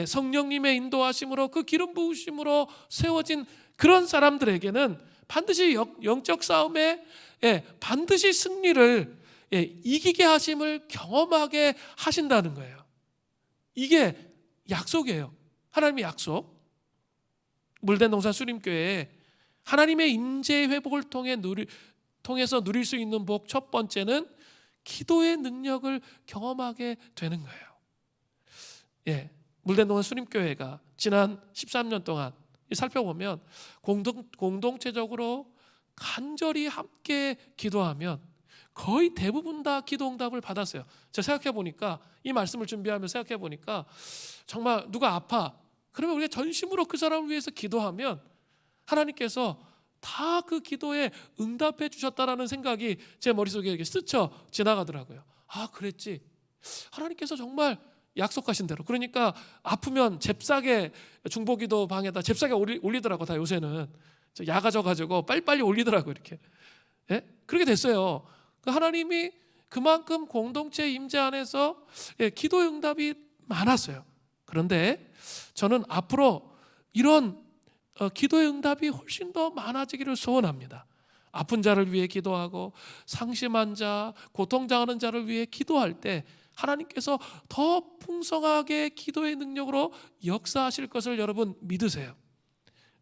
성령님의 인도하심으로 그 기름 부으심으로 세워진 그런 사람들에게는 반드시 영적 싸움에 반드시 승리를 이기게 하심을 경험하게 하신다는 거예요. 이게 약속이에요. 하나님의 약속. 물된 동산 수림교회에 하나님의 임재 회복을 통해서 누릴 수 있는 복 첫 번째는 기도의 능력을 경험하게 되는 거예요. 물된 동산 수림교회가 지난 13년 동안 살펴보면 공동체적으로 간절히 함께 기도하면 거의 대부분 다 기도 응답을 받았어요. 제가 생각해 보니까 이 말씀을 준비하면서 생각해 보니까 정말 누가 아파 그러면 우리가 전심으로 그 사람을 위해서 기도하면 하나님께서 다 그 기도에 응답해 주셨다라는 생각이 제 머릿속에 이렇게 스쳐 지나가더라고요. 아, 그랬지. 하나님께서 정말 약속하신 대로. 그러니까 아프면 잽싸게 중보기도 방에다 잽싸게 올리더라고. 다 요새는 야가져가지고 빨리빨리 올리더라고 이렇게. 그렇게 됐어요. 하나님이 그만큼 공동체 임재 안에서 기도 응답이 많았어요. 그런데 저는 앞으로 이런 기도의 응답이 훨씬 더 많아지기를 소원합니다. 아픈 자를 위해 기도하고 상심한 자, 고통당하는 자를 위해 기도할 때 하나님께서 더 풍성하게 기도의 능력으로 역사하실 것을 여러분 믿으세요.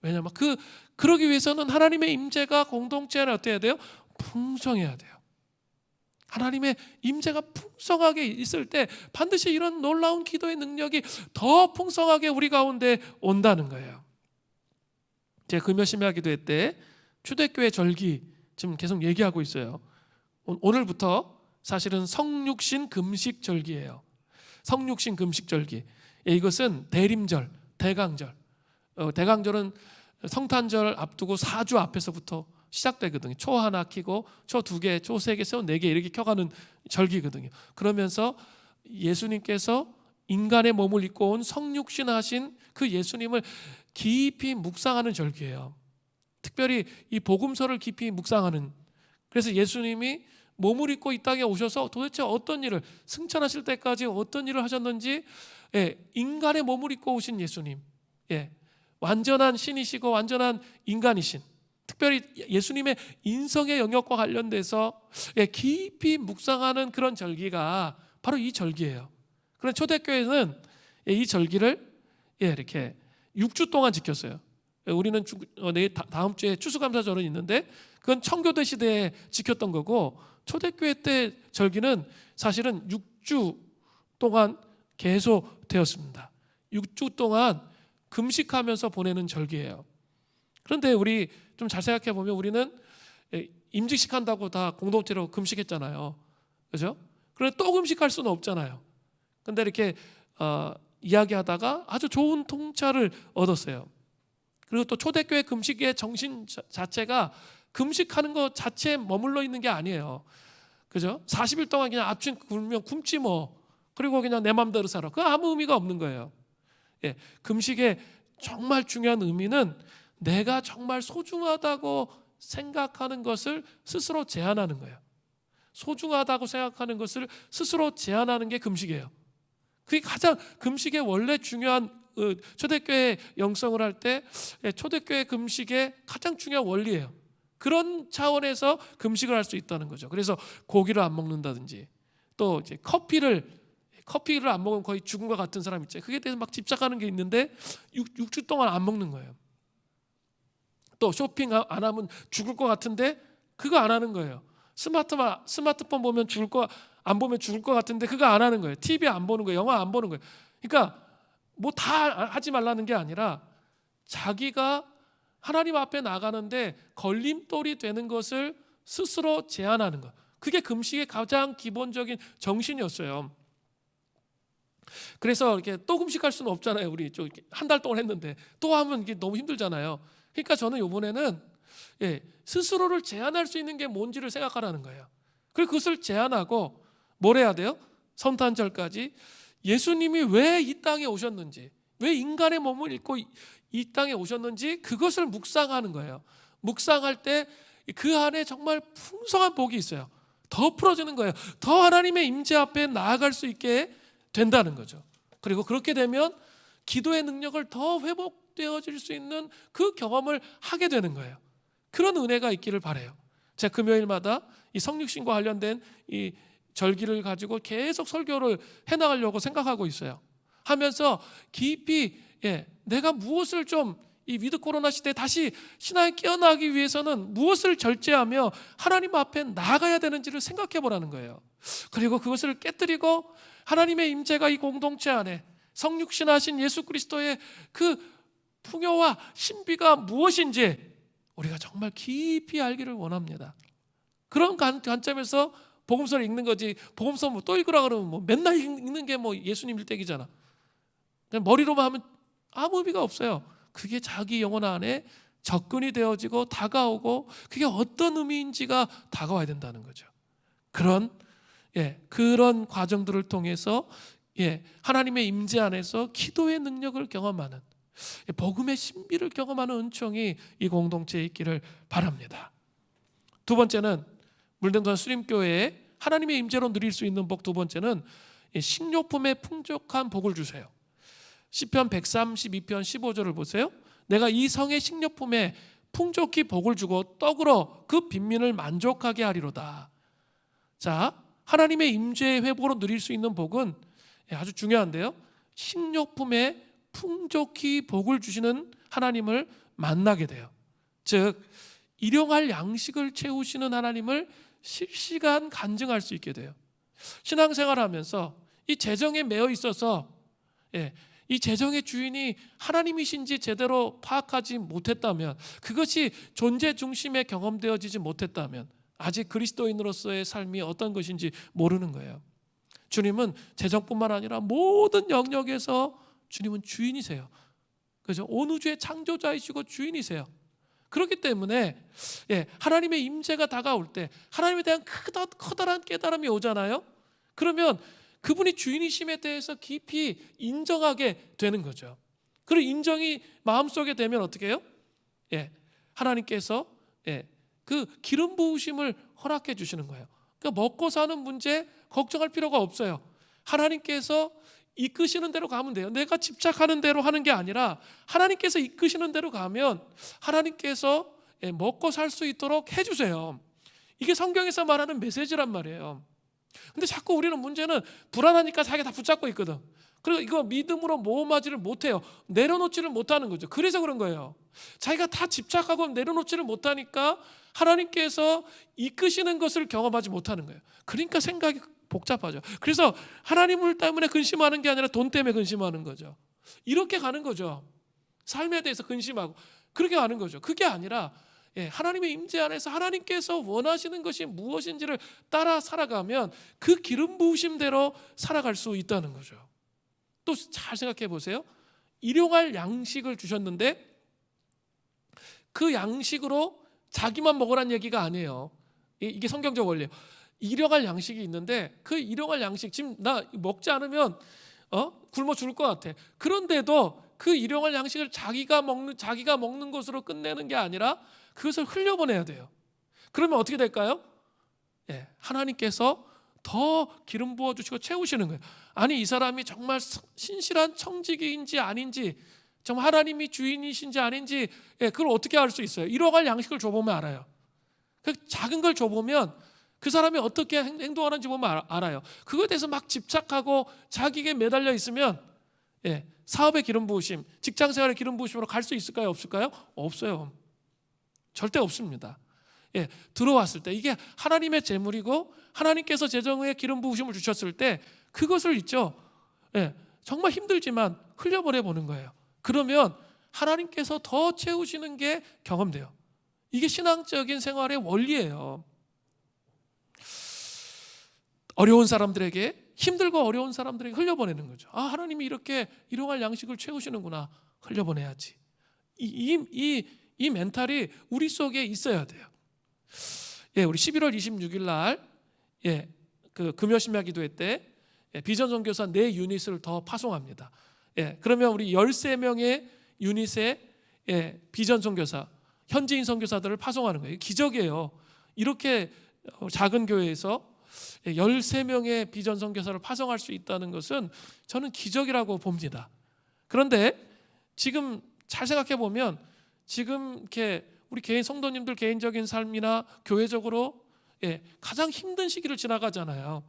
왜냐하면 그러기 위해서는 하나님의 임재가 공동체 안에 어때야 돼요? 풍성해야 돼요. 하나님의 임재가 풍성하게 있을 때 반드시 이런 놀라운 기도의 능력이 더 풍성하게 우리 가운데 온다는 거예요. 제가 금요심야 기도회 때 초대교회 절기 지금 계속 얘기하고 있어요. 오늘부터 사실은 성육신 금식 절기예요. 성육신 금식 절기. 이것은 대림절, 대강절. 대강절은 성탄절 앞두고 4주 앞에서부터 시작되거든요. 초 하나 켜고 초 2개, 초 3개, 초 4개 이렇게 켜가는 절기거든요. 그러면서 예수님께서 인간의 몸을 입고 온 성육신하신 그 예수님을 깊이 묵상하는 절기예요. 특별히 이 복음서를 깊이 묵상하는. 그래서 예수님이 몸을 입고 이 땅에 오셔서 도대체 어떤 일을 승천하실 때까지 어떤 일을 하셨는지 인간의 몸을 입고 오신 예수님, 완전한 신이시고 완전한 인간이신, 특별히 예수님의 인성의 영역과 관련돼서 깊이 묵상하는 그런 절기가 바로 이 절기예요. 그런 초대교회는 이 절기를 이렇게 6주 동안 지켰어요. 우리는 다음 주에 추수감사절은 있는데 그건 청교도 시대에 지켰던 거고, 초대교회 때 절기는 사실은 6주 동안 계속 되었습니다. 6주 동안 금식하면서 보내는 절기예요. 그런데 우리 좀 잘 생각해 보면 우리는 임직식 한다고 다 공동체로 금식했잖아요. 그죠? 그런데 또 금식할 수는 없잖아요. 근데 이렇게 이야기하다가 아주 좋은 통찰을 얻었어요. 그리고 또 초대교회 금식의 정신 자체가 금식하는 것 자체에 머물러 있는 게 아니에요. 그죠? 40일 동안 그냥 아침 굶으면 굶지 뭐. 그리고 그냥 내 맘대로 살아. 그거 아무 의미가 없는 거예요. 금식의 정말 중요한 의미는 내가 정말 소중하다고 생각하는 것을 스스로 제한하는 거예요. 소중하다고 생각하는 것을 스스로 제한하는 게 금식이에요. 그게 가장 금식의 원래 중요한, 초대교회 영성을 할 때 초대교회 금식의 가장 중요한 원리예요. 그런 차원에서 금식을 할 수 있다는 거죠. 그래서 고기를 안 먹는다든지, 또 이제 커피를 안 먹으면 거의 죽은 것 같은 사람 있죠. 그게 대해서 막 집착하는 게 있는데 6주 동안 안 먹는 거예요. 또 쇼핑 안 하면 죽을 것 같은데 그거 안 하는 거예요. 스마트폰 보면 안 보면 죽을 것 같은데 그거 안 하는 거예요. TV 안 보는 거예요. 영화 안 보는 거예요. 그러니까 뭐 다 하지 말라는 게 아니라 자기가 하나님 앞에 나가는데 걸림돌이 되는 것을 스스로 제한하는 것. 그게 금식의 가장 기본적인 정신이었어요. 그래서 이렇게 또 금식할 수는 없잖아요. 우리 한 달 동안 했는데 또 하면 이게 너무 힘들잖아요. 그러니까 저는 이번에는 스스로를 제한할 수 있는 게 뭔지를 생각하라는 거예요. 그리고 그것을 제한하고 뭘 해야 돼요? 성탄절까지 예수님이 왜 이 땅에 오셨는지, 왜 인간의 몸을 입고 이 땅에 오셨는지 그것을 묵상하는 거예요. 묵상할 때 그 안에 정말 풍성한 복이 있어요. 더 풀어지는 거예요. 더 하나님의 임재 앞에 나아갈 수 있게 된다는 거죠. 그리고 그렇게 되면 기도의 능력을 더 회복되어질 수 있는 그 경험을 하게 되는 거예요. 그런 은혜가 있기를 바라요. 제가 금요일마다 이 성육신과 관련된 이 절기를 가지고 계속 설교를 해나가려고 생각하고 있어요. 하면서 깊이 내가 무엇을 좀 이 위드 코로나 시대에 다시 신앙에 깨어나기 위해서는 무엇을 절제하며 하나님 앞에 나아가야 되는지를 생각해 보라는 거예요. 그리고 그것을 깨뜨리고 하나님의 임재가 이 공동체 안에 성육신하신 예수 그리스도의 그 풍요와 신비가 무엇인지 우리가 정말 깊이 알기를 원합니다. 그런 관점에서 복음서를 읽는 거지. 복음서 또 읽으라 그러면 뭐 맨날 읽는 게 뭐 예수님 일대기잖아. 그냥 머리로만 하면 아무 의미가 없어요. 그게 자기 영혼 안에 접근이 되어지고 다가오고 그게 어떤 의미인지가 다가와야 된다는 거죠. 그런 과정들을 통해서 하나님의 임재 안에서 기도의 능력을 경험하는, 복음의 신비를 경험하는 은총이 이 공동체에 있기를 바랍니다. 두 번째는 물등산 수림교회에 하나님의 임재로 누릴 수 있는 복, 두 번째는 식료품의 풍족한 복을 주세요. 시편 132편 15절을 보세요. 내가 이 성의 식료품에 풍족히 복을 주고 떡으로 그 빈민을 만족하게 하리로다. 자, 하나님의 임재의 회복으로 누릴 수 있는 복은 아주 중요한데요. 식료품에 풍족히 복을 주시는 하나님을 만나게 돼요. 즉 일용할 양식을 채우시는 하나님을 실시간 간증할 수 있게 돼요. 신앙생활하면서 이 재정에 매여 있어서 이 재정의 주인이 하나님이신지 제대로 파악하지 못했다면, 그것이 존재 중심에 경험되어지지 못했다면 아직 그리스도인으로서의 삶이 어떤 것인지 모르는 거예요. 주님은 재정뿐만 아니라 모든 영역에서 주님은 주인이세요. 그죠? 온 우주의 창조자이시고 주인이세요. 그렇기 때문에 하나님의 임재가 다가올 때 하나님에 대한 커다란 깨달음이 오잖아요. 그러면 그분이 주인이심에 대해서 깊이 인정하게 되는 거죠. 그리고 인정이 마음속에 되면 어떻게 해요? 하나님께서 그 기름 부으심을 허락해 주시는 거예요. 그러니까 먹고 사는 문제 걱정할 필요가 없어요. 하나님께서 이끄시는 대로 가면 돼요. 내가 집착하는 대로 하는 게 아니라 하나님께서 이끄시는 대로 가면 하나님께서 먹고 살 수 있도록 해주세요. 이게 성경에서 말하는 메시지란 말이에요. 근데 자꾸 우리는 문제는 불안하니까 자기가 다 붙잡고 있거든. 그리고 이거 믿음으로 모험하지를 못해요. 내려놓지를 못하는 거죠. 그래서 그런 거예요. 자기가 다 집착하고 내려놓지를 못하니까 하나님께서 이끄시는 것을 경험하지 못하는 거예요. 그러니까 생각이 복잡하죠. 그래서 하나님을 때문에 근심하는 게 아니라 돈 때문에 근심하는 거죠. 이렇게 가는 거죠. 삶에 대해서 근심하고 그렇게 가는 거죠. 그게 아니라 하나님의 임재 안에서 하나님께서 원하시는 것이 무엇인지를 따라 살아가면 그 기름 부으심대로 살아갈 수 있다는 거죠. 또 잘 생각해 보세요. 일용할 양식을 주셨는데 그 양식으로 자기만 먹으란 얘기가 아니에요. 이게 성경적 원리예요. 일용할 양식이 있는데 그 일용할 양식, 지금 나 먹지 않으면 굶어 죽을 것 같아. 그런데도 그 일용할 양식을 자기가 먹는 것으로 끝내는 게 아니라 그것을 흘려보내야 돼요. 그러면 어떻게 될까요? 하나님께서 더 기름 부어주시고 채우시는 거예요. 아니 이 사람이 정말 신실한 청지기인지 아닌지, 정말 하나님이 주인이신지 아닌지 그걸 어떻게 알 수 있어요? 일용할 양식을 줘보면 알아요. 그 작은 걸 줘보면 그 사람이 어떻게 행동하는지 보면 알아요. 그거에 대해서 막 집착하고 자기에게 매달려 있으면 사업의 기름 부으심, 직장생활의 기름 부으심으로 갈 수 있을까요? 없을까요? 없어요. 절대 없습니다. 들어왔을 때 이게 하나님의 재물이고 하나님께서 재정의 기름 부으심을 주셨을 때 그것을 있죠. 정말 힘들지만 흘려보내 보는 거예요. 그러면 하나님께서 더 채우시는 게 경험돼요. 이게 신앙적인 생활의 원리예요. 어려운 사람들에게, 힘들고 어려운 사람들에게 흘려보내는 거죠. 아, 하나님이 이렇게 일용할 양식을 채우시는구나. 흘려보내야지. 이 멘탈이 우리 속에 있어야 돼요. 우리 11월 26일 날 그 금요 심야 기도회 때 비전 선교사 4유닛을 더 파송합니다. 그러면 우리 13명의 유닛의 비전 선교사, 현지인 선교사들을 파송하는 거예요. 기적이에요. 이렇게 작은 교회에서 13명의 비전 선교사를 파송할 수 있다는 것은 저는 기적이라고 봅니다. 그런데 지금 잘 생각해 보면 지금 이렇게 우리 개인 성도님들 개인적인 삶이나 교회적으로 가장 힘든 시기를 지나가잖아요.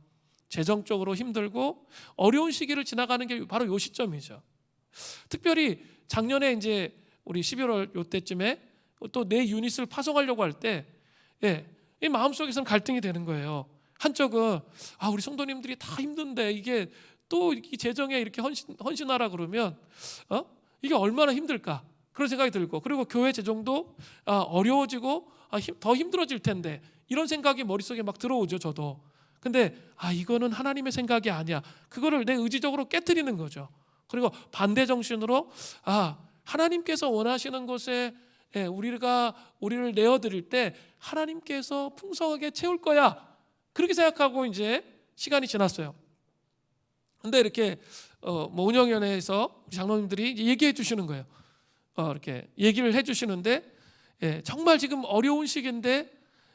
재정적으로 힘들고 어려운 시기를 지나가는 게 바로 요 시점이죠. 특별히 작년에 이제 우리 11월 요때쯤에 또 4유닛을 파송하려고 할 때 이 마음속에서는 갈등이 되는 거예요. 한쪽은 우리 성도님들이 다 힘든데 이게 또 이 재정에 이렇게 헌신하라 그러면 이게 얼마나 힘들까 그런 생각이 들고, 그리고 교회 재정도 어려워지고 더 힘들어질 텐데 이런 생각이 머릿속에 막 들어오죠. 저도. 근데 이거는 하나님의 생각이 아니야. 그거를 내 의지적으로 깨트리는 거죠. 그리고 반대 정신으로 하나님께서 원하시는 곳에 우리를 내어드릴 때 하나님께서 풍성하게 채울 거야. 그렇게 생각하고 이제 시간이 지났어요. 근데 이렇게 운영위원회에서 우리 장로님들이 얘기해 주시는 거예요. 이렇게 얘기를 해 주시는데 정말 지금 어려운 시기인데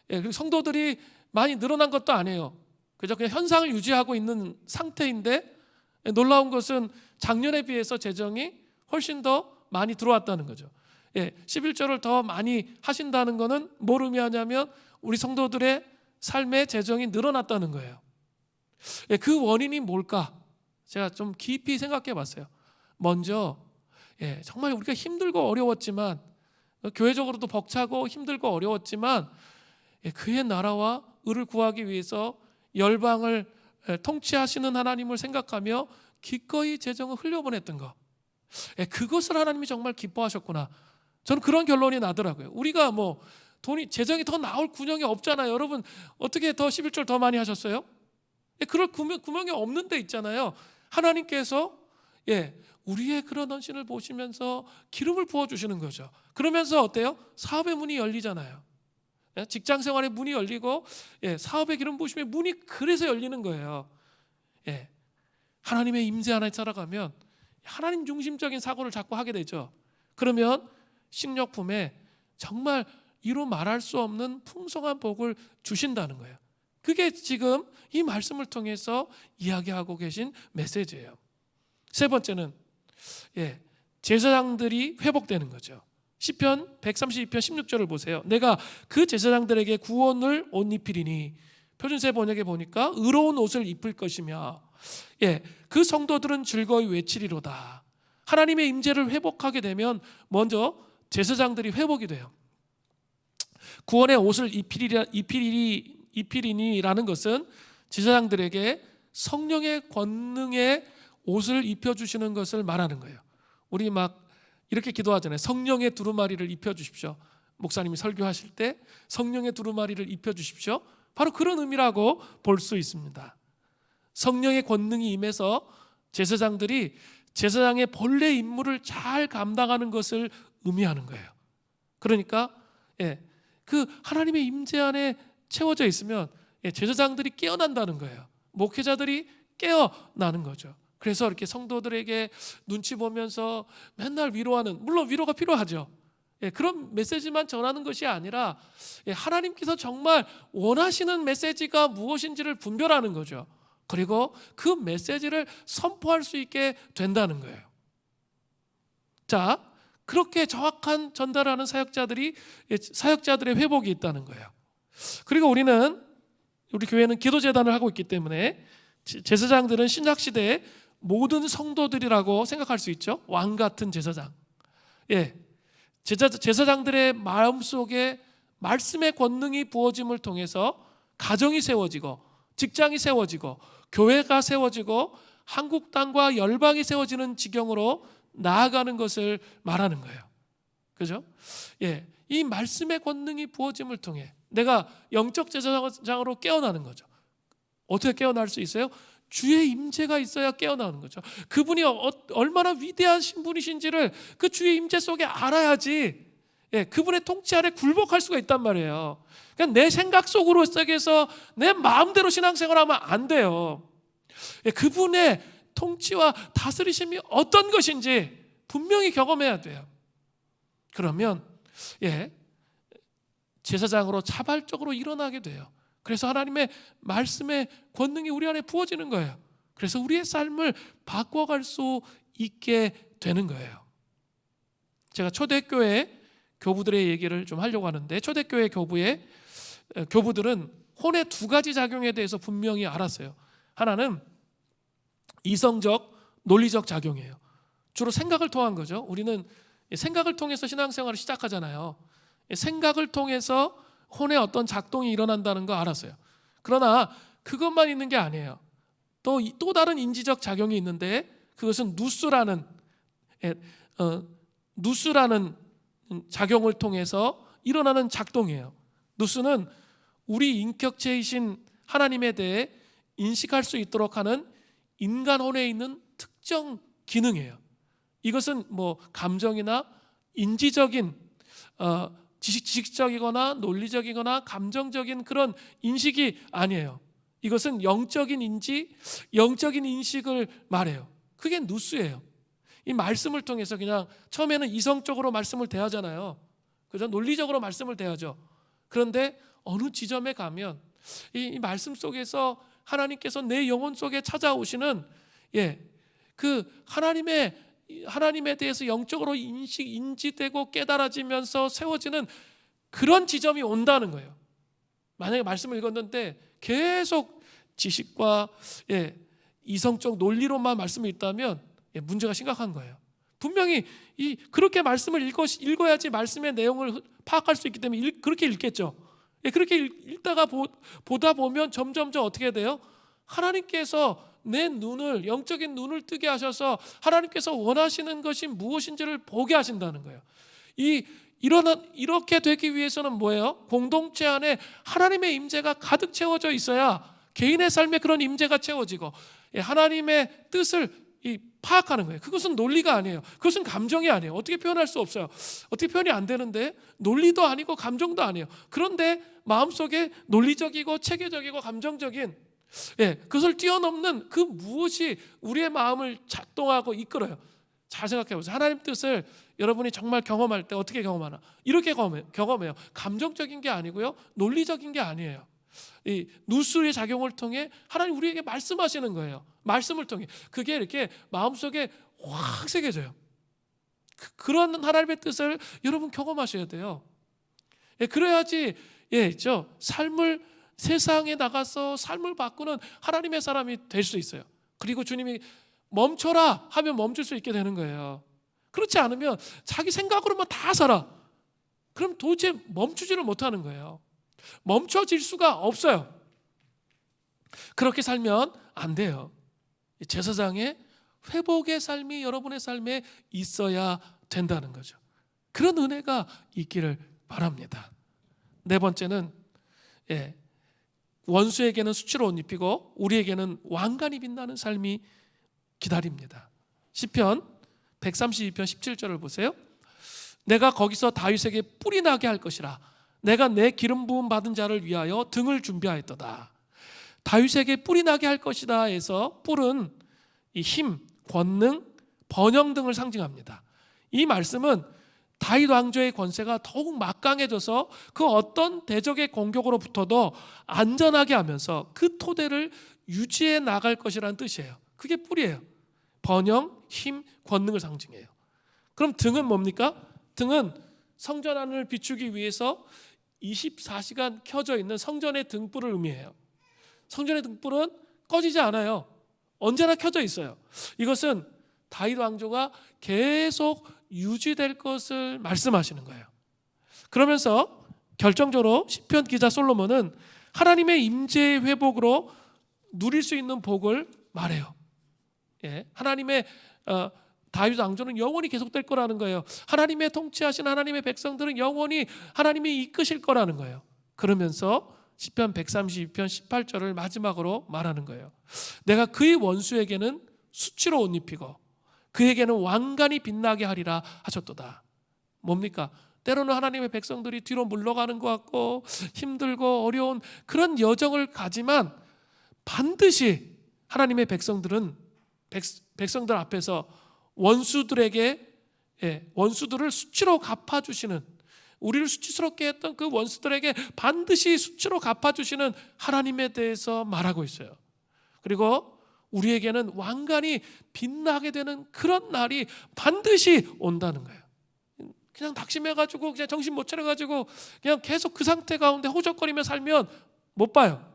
그리고 성도들이 많이 늘어난 것도 아니에요. 그냥 현상을 유지하고 있는 상태인데 놀라운 것은 작년에 비해서 재정이 훨씬 더 많이 들어왔다는 거죠. 11조를 더 많이 하신다는 것은 뭘 의미하냐면 우리 성도들의 삶의 재정이 늘어났다는 거예요. 그 원인이 뭘까? 제가 좀 깊이 생각해 봤어요. 먼저 정말 우리가 힘들고 어려웠지만, 교회적으로도 벅차고 힘들고 어려웠지만 그의 나라와 의를 구하기 위해서 열방을 통치하시는 하나님을 생각하며 기꺼이 재정을 흘려보냈던 것, 그것을 하나님이 정말 기뻐하셨구나. 저는 그런 결론이 나더라고요. 우리가 재정이 더 나올 구멍이 없잖아요. 여러분 어떻게 더 11절 더 많이 하셨어요? 그럴 구멍이 없는 데 있잖아요. 하나님께서 우리의 그런 헌신을 보시면서 기름을 부어주시는 거죠. 그러면서 어때요? 사업의 문이 열리잖아요. 직장 생활의 문이 열리고 사업의 기름 부으시면 문이 그래서 열리는 거예요. 하나님의 임재 안에 살아가면 하나님 중심적인 사고를 자꾸 하게 되죠. 그러면 식료품에 정말 이루 말할 수 없는 풍성한 복을 주신다는 거예요. 그게 지금 이 말씀을 통해서 이야기하고 계신 메시지예요. 세 번째는 제사장들이 회복되는 거죠. 시편 132편 16절을 보세요. 내가 그 제사장들에게 구원을 옷 입히리니, 표준세 번역에 보니까 의로운 옷을 입을 것이며 그 성도들은 즐거이 외치리로다. 하나님의 임재를 회복하게 되면 먼저 제사장들이 회복이 돼요. 구원의 옷을 입히리니라는 것은 제사장들에게 성령의 권능의 옷을 입혀주시는 것을 말하는 거예요. 우리 막 이렇게 기도하잖아요. 성령의 두루마리를 입혀주십시오. 목사님이 설교하실 때 성령의 두루마리를 입혀주십시오. 바로 그런 의미라고 볼 수 있습니다. 성령의 권능이 임해서 제사장들이 제사장의 본래 임무를 잘 감당하는 것을 의미하는 거예요. 그러니까 그 하나님의 임재 안에 채워져 있으면 제사장들이 깨어난다는 거예요. 목회자들이 깨어나는 거죠. 그래서 이렇게 성도들에게 눈치 보면서 맨날 위로하는, 물론 위로가 필요하죠. 그런 메시지만 전하는 것이 아니라 하나님께서 정말 원하시는 메시지가 무엇인지를 분별하는 거죠. 그리고 그 메시지를 선포할 수 있게 된다는 거예요. 자, 그렇게 정확한 전달하는 사역자들의 회복이 있다는 거예요. 그리고 우리 교회는 기도재단을 하고 있기 때문에 제사장들은 신약시대의 모든 성도들이라고 생각할 수 있죠. 왕 같은 제사장. 제사장들의 마음속에 말씀의 권능이 부어짐을 통해서 가정이 세워지고, 직장이 세워지고, 교회가 세워지고, 한국 땅과 열방이 세워지는 지경으로 나아가는 것을 말하는 거예요. 그죠? 이 말씀의 권능이 부어짐을 통해 내가 영적 제사장으로 깨어나는 거죠. 어떻게 깨어날 수 있어요? 주의 임재가 있어야 깨어나는 거죠. 그분이 얼마나 위대하신 분이신지를 그 주의 임재 속에 알아야지 그분의 통치 아래 굴복할 수가 있단 말이에요. 그냥 내 생각 속으로 해서 내 마음대로 신앙생활하면 안 돼요. 그분의 통치와 다스리심이 어떤 것인지 분명히 경험해야 돼요. 그러면 제사장으로 자발적으로 일어나게 돼요. 그래서 하나님의 말씀의 권능이 우리 안에 부어지는 거예요. 그래서 우리의 삶을 바꿔갈 수 있게 되는 거예요. 제가 초대교회 교부들의 얘기를 좀 하려고 하는데, 초대교회 교부들은 혼의 두 가지 작용에 대해서 분명히 알았어요. 하나는 이성적, 논리적 작용이에요. 주로 생각을 통한 거죠. 우리는 생각을 통해서 신앙생활을 시작하잖아요. 생각을 통해서 혼의 어떤 작동이 일어난다는 거 알았어요. 그러나 그것만 있는 게 아니에요. 또 다른 인지적 작용이 있는데, 그것은 누스라는 작용을 통해서 일어나는 작동이에요. 누스는 우리 인격체이신 하나님에 대해 인식할 수 있도록 하는 인간 혼에 있는 특정 기능이에요. 이것은 감정이나 인지적인 지식적이거나 논리적이거나 감정적인 그런 인식이 아니에요. 이것은 영적인 인식을 말해요. 그게 누스예요. 이 말씀을 통해서 그냥 처음에는 이성적으로 말씀을 대하잖아요. 그죠? 논리적으로 말씀을 대하죠. 그런데 어느 지점에 가면 이 말씀 속에서 하나님께서 내 영혼 속에 찾아오시는 그 하나님에 대해서 영적으로 인지되고 깨달아지면서 세워지는 그런 지점이 온다는 거예요. 만약에 말씀을 읽었는데 계속 지식과 이성적 논리로만 말씀이 있다면 문제가 심각한 거예요. 분명히 그렇게 말씀을 읽어야지 말씀의 내용을 파악할 수 있기 때문에 그렇게 읽겠죠. 그렇게 읽다가 보다 보면 점점 어떻게 돼요? 하나님께서 내 눈을, 영적인 눈을 뜨게 하셔서 하나님께서 원하시는 것이 무엇인지를 보게 하신다는 거예요. 이렇게 되기 위해서는 뭐예요? 공동체 안에 하나님의 임재가 가득 채워져 있어야 개인의 삶에 그런 임재가 채워지고 하나님의 뜻을 파악하는 거예요. 그것은 논리가 아니에요. 그것은 감정이 아니에요. 어떻게 표현할 수 없어요. 어떻게 표현이 안 되는데, 논리도 아니고 감정도 아니에요. 그런데 마음속에 논리적이고 체계적이고 감정적인 그것을 뛰어넘는 그 무엇이 우리의 마음을 작동하고 이끌어요. 잘 생각해 보세요. 하나님 뜻을 여러분이 정말 경험할 때 어떻게 경험하나? 이렇게 경험해요. 감정적인 게 아니고요, 논리적인 게 아니에요. 이 누스의 작용을 통해 하나님 우리에게 말씀하시는 거예요. 말씀을 통해 그게 이렇게 마음속에 확 새겨져요. 그런 하나님의 뜻을 여러분 경험하셔야 돼요. 그래야지 삶을, 세상에 나가서 삶을 바꾸는 하나님의 사람이 될 수 있어요. 그리고 주님이 멈춰라 하면 멈출 수 있게 되는 거예요. 그렇지 않으면 자기 생각으로만 다 살아. 그럼 도대체 멈추지를 못하는 거예요. 멈춰질 수가 없어요. 그렇게 살면 안 돼요. 제사장의 회복의 삶이 여러분의 삶에 있어야 된다는 거죠. 그런 은혜가 있기를 바랍니다. 네 번째는 원수에게는 수치로 옷 입히고 우리에게는 왕관이 빛나는 삶이 기다립니다. 시편 132편 17절을 보세요. 내가 거기서 다윗에게 뿔이 나게 할 것이라. 내가 내 기름 부음 받은 자를 위하여 등을 준비하였도다. 다윗에게 뿔이 나게 할 것이다 해서 뿔은 이 힘, 권능, 번영 등을 상징합니다. 이 말씀은 다윗 왕조의 권세가 더욱 막강해져서 그 어떤 대적의 공격으로부터도 안전하게 하면서 그 토대를 유지해 나갈 것이라는 뜻이에요. 그게 뿔이에요. 번영, 힘, 권능을 상징해요. 그럼 등은 뭡니까? 등은 성전 안을 비추기 위해서 24시간 켜져 있는 성전의 등불을 의미해요. 성전의 등불은 꺼지지 않아요. 언제나 켜져 있어요. 이것은 다윗 왕조가 계속 유지될 것을 말씀하시는 거예요. 그러면서 결정적으로 시편 기자 솔로몬은 하나님의 임재의 회복으로 누릴 수 있는 복을 말해요. 하나님의 다윗 왕조는 영원히 계속될 거라는 거예요. 하나님의 통치하신 하나님의 백성들은 영원히 하나님이 이끄실 거라는 거예요. 그러면서 시편 132편 18절을 마지막으로 말하는 거예요. 내가 그의 원수에게는 수치로 옷 입히고 그에게는 왕관이 빛나게 하리라 하셨도다. 뭡니까? 때로는 하나님의 백성들이 뒤로 물러가는 것 같고 힘들고 어려운 그런 여정을 가지만 반드시 하나님의 백성들 앞에서 원수들에게 원수들을 수치로 갚아주시는, 우리를 수치스럽게 했던 그 원수들에게 반드시 수치로 갚아주시는 하나님에 대해서 말하고 있어요. 그리고 우리에게는 왕관이 빛나게 되는 그런 날이 반드시 온다는 거예요. 그냥 낙심해가지고 그냥 정신 못 차려가지고 그냥 계속 그 상태 가운데 호적거리며 살면 못 봐요.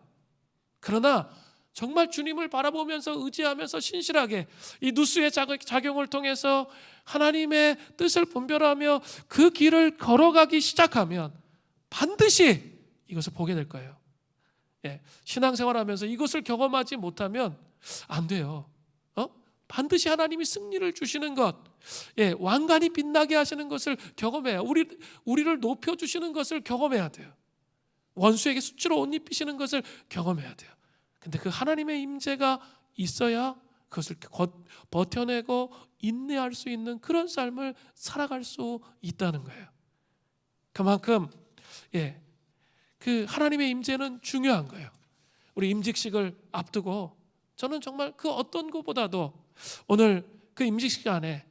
그러나 정말 주님을 바라보면서 의지하면서 신실하게 이 누수의 작용을 통해서 하나님의 뜻을 분별하며 그 길을 걸어가기 시작하면 반드시 이것을 보게 될 거예요. 신앙생활하면서 이것을 경험하지 못하면 안 돼요. 반드시 하나님이 승리를 주시는 것, 왕관이 빛나게 하시는 것을 경험해야, 우리를 높여주시는 것을 경험해야 돼요. 원수에게 수치로 옷 입히시는 것을 경험해야 돼요. 근데 그 하나님의 임재가 있어야 그것을 버텨내고 인내할 수 있는 그런 삶을 살아갈 수 있다는 거예요. 그만큼 그 하나님의 임재는 중요한 거예요. 우리 임직식을 앞두고 저는 정말 그 어떤 것보다도 오늘 그 임직 시간에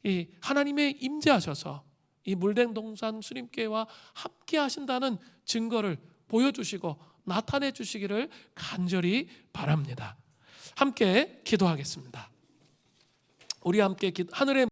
이 하나님의 임재하셔서 이 물냉동산 수림교회와 함께 하신다는 증거를 보여주시고 나타내 주시기를 간절히 바랍니다. 함께 기도하겠습니다. 우리 함께 하늘의